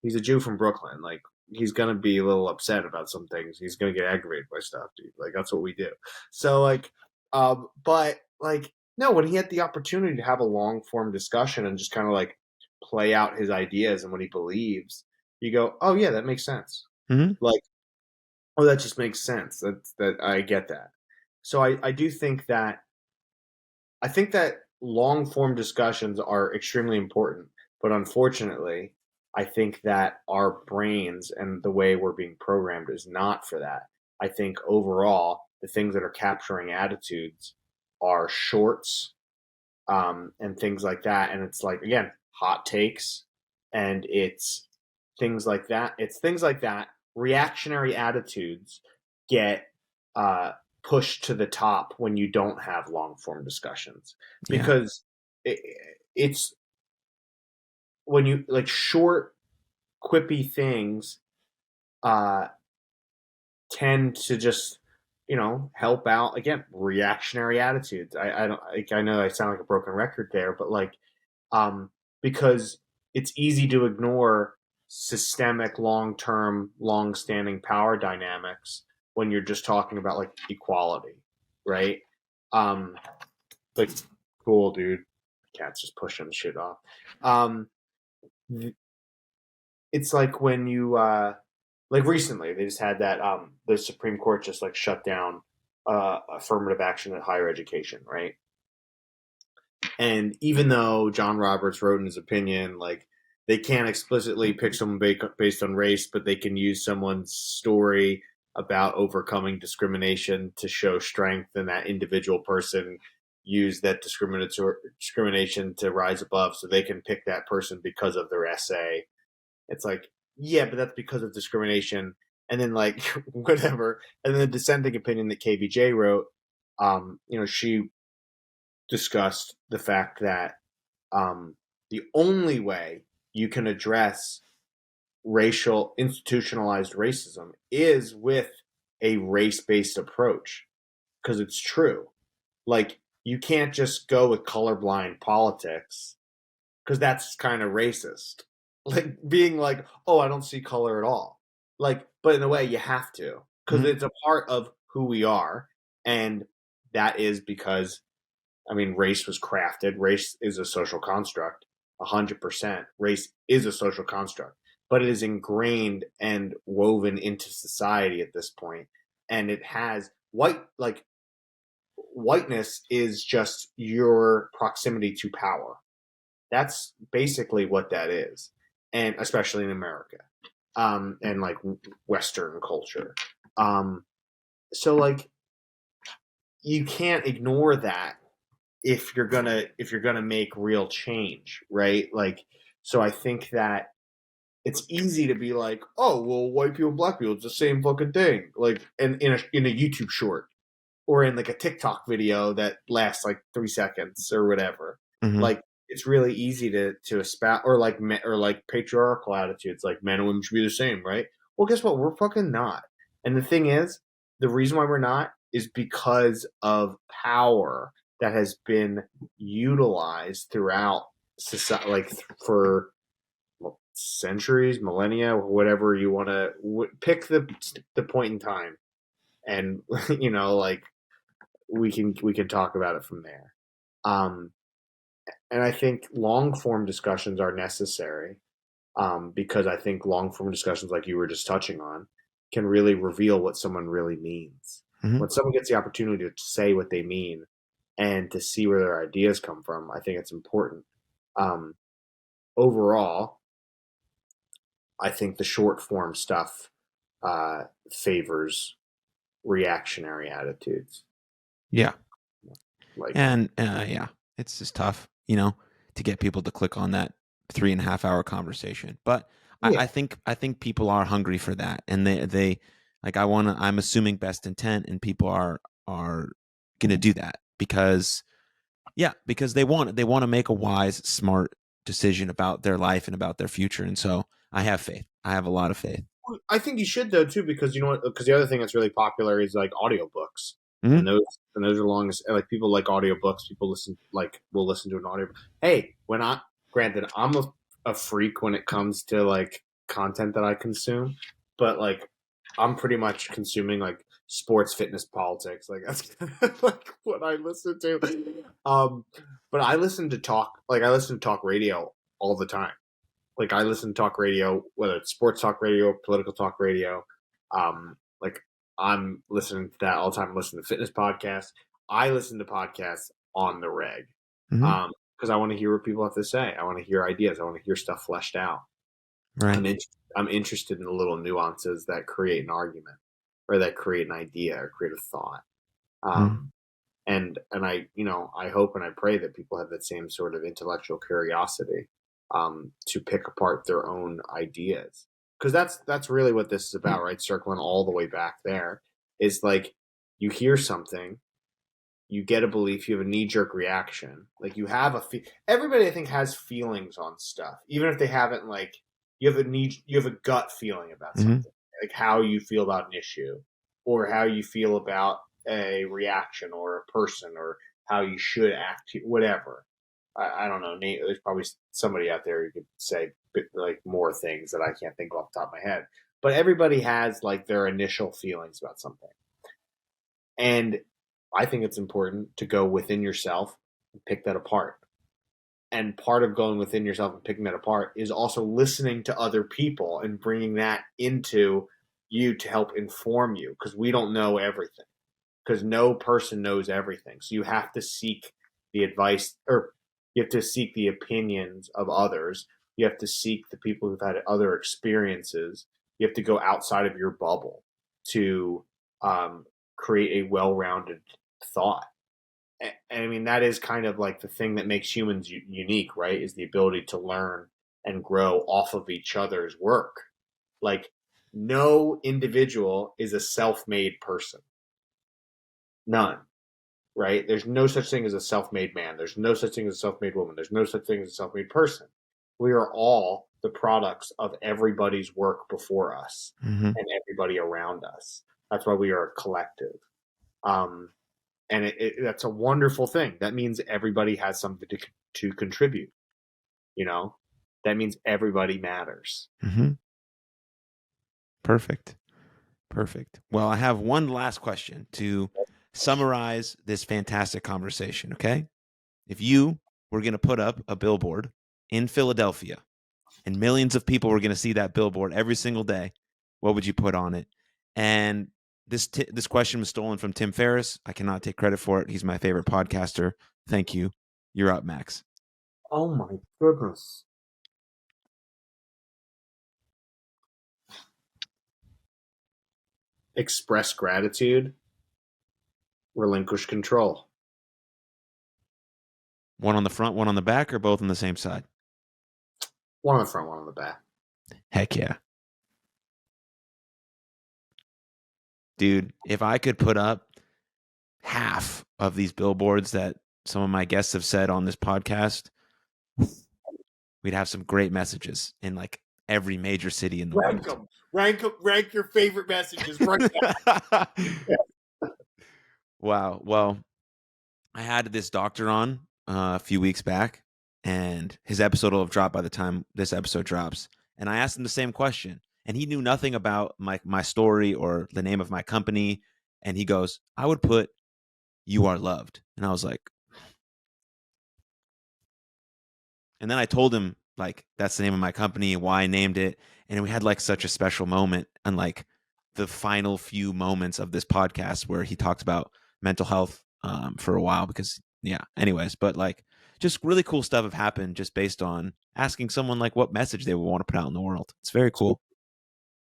he's a Jew from Brooklyn, like. He's gonna be a little upset about some things. He's gonna get aggravated by stuff, dude. Like that's what we do. So like, but like, no, when he had the opportunity to have a long form discussion and just kind of like play out his ideas and what he believes, you go, oh yeah, that makes sense. Mm-hmm. Like, oh, that just makes sense. That I get that. So I do think that long form discussions are extremely important, but unfortunately, I think that our brains and the way we're being programmed is not for that. I think overall, the things that are capturing attitudes are shorts, and things like that. And it's like, again, hot takes, and it's things like that. It's things like that. Reactionary attitudes get pushed to the top when you don't have long form discussions, because it's when you like short, quippy things tend to just help out, again, reactionary attitudes. I don't like, I know I sound like a broken record there, but like because it's easy to ignore systemic, long-term, long-standing power dynamics when you're just talking about like equality, right? Like, cool, dude. Cat's just pushing the shit off. It's like when you like recently they just had that the Supreme Court just like shut down affirmative action in higher education, right? And even though John Roberts wrote in his opinion, like, they can't explicitly pick someone based on race, but they can use someone's story about overcoming discrimination to show strength, and that individual person use that discrimination to rise above, so they can pick that person because of their essay. It's like, yeah, but that's because of discrimination. And then like whatever. And then the dissenting opinion that KBJ wrote, she discussed the fact that the only way you can address institutionalized racism is with a race-based approach, because it's true. Like, you can't just go with colorblind politics, because that's kind of racist. Like being like, oh, I don't see color at all. Like, but in a way you have to, because it's a part of who we are. And that is because, I mean, race was crafted. Race is a social construct, 100%. Race is a social construct, but it is ingrained and woven into society at this point. And it has whiteness is just your proximity to power. That's basically what that is, and especially in America, and like Western culture. So like, you can't ignore that if you're gonna make real change, right? Like, so I think that it's easy to be like, oh, well, white people, black people, it's the same fucking thing. Like, in a YouTube short or in like a TikTok video that lasts like 3 seconds or whatever. Mm-hmm. Like, it's really easy to espouse, or like patriarchal attitudes, like men and women should be the same, right? Well, guess what? We're fucking not. And the thing is, the reason why we're not is because of power that has been utilized throughout society, like for centuries, millennia, whatever you want to pick the point in time, and like we can talk about it from there. Um, and I think long form discussions are necessary, because I think long form discussions, like you were just touching on, can really reveal what someone really means. Mm-hmm. When someone gets the opportunity to say what they mean and to see where their ideas come from, I think it's important. Um, Overall, I think the short form stuff favors reactionary attitudes. Yeah. Like, And yeah, it's just tough, to get people to click on that 3.5 hour conversation. But yeah, I think people are hungry for that, and they like I'm assuming best intent, and people are gonna do that because they want to make a wise, smart decision about their life and about their future. And so I have faith. I have a lot of faith. I think you should though too, because you know what? Because the other thing that's really popular is like audiobooks, Mm-hmm. and those are long. Like, people like audiobooks. People will listen to an audio. Hey, granted, I'm a freak when it comes to like content that I consume, but like I'm pretty much consuming like sports, fitness, politics. Like, that's kind of like what I listen to. But I listen to talk radio all the time. Like, I listen to talk radio, whether it's sports talk radio, political talk radio. Like, I'm listening to that all the time. I listen to fitness podcasts. I listen to podcasts on the reg, Mm-hmm. because I want to hear what people have to say. I want to hear ideas. I want to hear stuff fleshed out. Right. I'm interested in the little nuances that create an argument, or that create an idea, or create a thought. Mm-hmm. And I hope and I pray that people have that same sort of intellectual curiosity, to pick apart their own ideas, because that's really what this is about, right? Circling all the way back there, is like, you hear something, you get a belief, you have a knee jerk reaction, like you have everybody I think has feelings on stuff, even if they haven't, like, you have a gut feeling about Mm-hmm. something, like how you feel about an issue, or how you feel about a reaction or a person, or how you should act, whatever. I don't know. There's probably somebody out there who could say like more things that I can't think off the top of my head. But everybody has like their initial feelings about something, and I think it's important to go within yourself and pick that apart. And part of going within yourself and picking that apart is also listening to other people and bringing that into you to help inform you, because we don't know everything, because no person knows everything. So you have to seek the advice, or you have to seek the opinions of others. You have to seek the people who've had other experiences. You have to go outside of your bubble to, create a well-rounded thought. And I mean, that is kind of like the thing that makes humans unique, right? Is the ability to learn and grow off of each other's work. Like, no individual is a self-made person. None. Right? There's no such thing as a self-made man. There's no such thing as a self-made woman. There's no such thing as a self-made person. We are all the products of everybody's work before us Mm-hmm. and everybody around us. That's why we are a collective. Um, and that's a wonderful thing. That means everybody has something to contribute. You know, that means everybody matters. Mm-hmm. Perfect. Perfect. Well, I have one last question to summarize this fantastic conversation. Okay. If you were going to put up a billboard in Philadelphia and millions of people were going to see that billboard every single day, what would you put on it? And this question was stolen from Tim Ferriss. I cannot take credit for it. He's my favorite podcaster. Thank you. You're up, Max. Oh my goodness. Express gratitude, relinquish control. One on the front, one on the back, or both on the same side? One on the front, one on the back. Heck yeah. Dude, if I could put up half of these billboards that some of my guests have said on this podcast, we'd have some great messages in like every major city in the world. Rank your favorite messages. Wow. Well, I had this doctor on a few weeks back, and his episode will have dropped by the time this episode drops. And I asked him the same question, and he knew nothing about my story or the name of my company. And he goes, I would put "You Are Loved." And I was like, and then I told him, like, that's the name of my company, why I named it. And we had like such a special moment and like the final few moments of this podcast where he talked about mental health for a while because, yeah, anyways, but like just really cool stuff have happened just based on asking someone like what message they would want to put out in the world. It's very cool.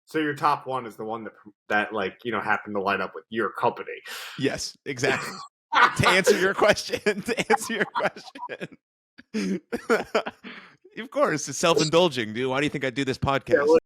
So your top one is the one that like, you know, happened to line up with your company. Yes, exactly. To answer your question. Of course, it's self-indulging, dude. Why do you think I do this podcast?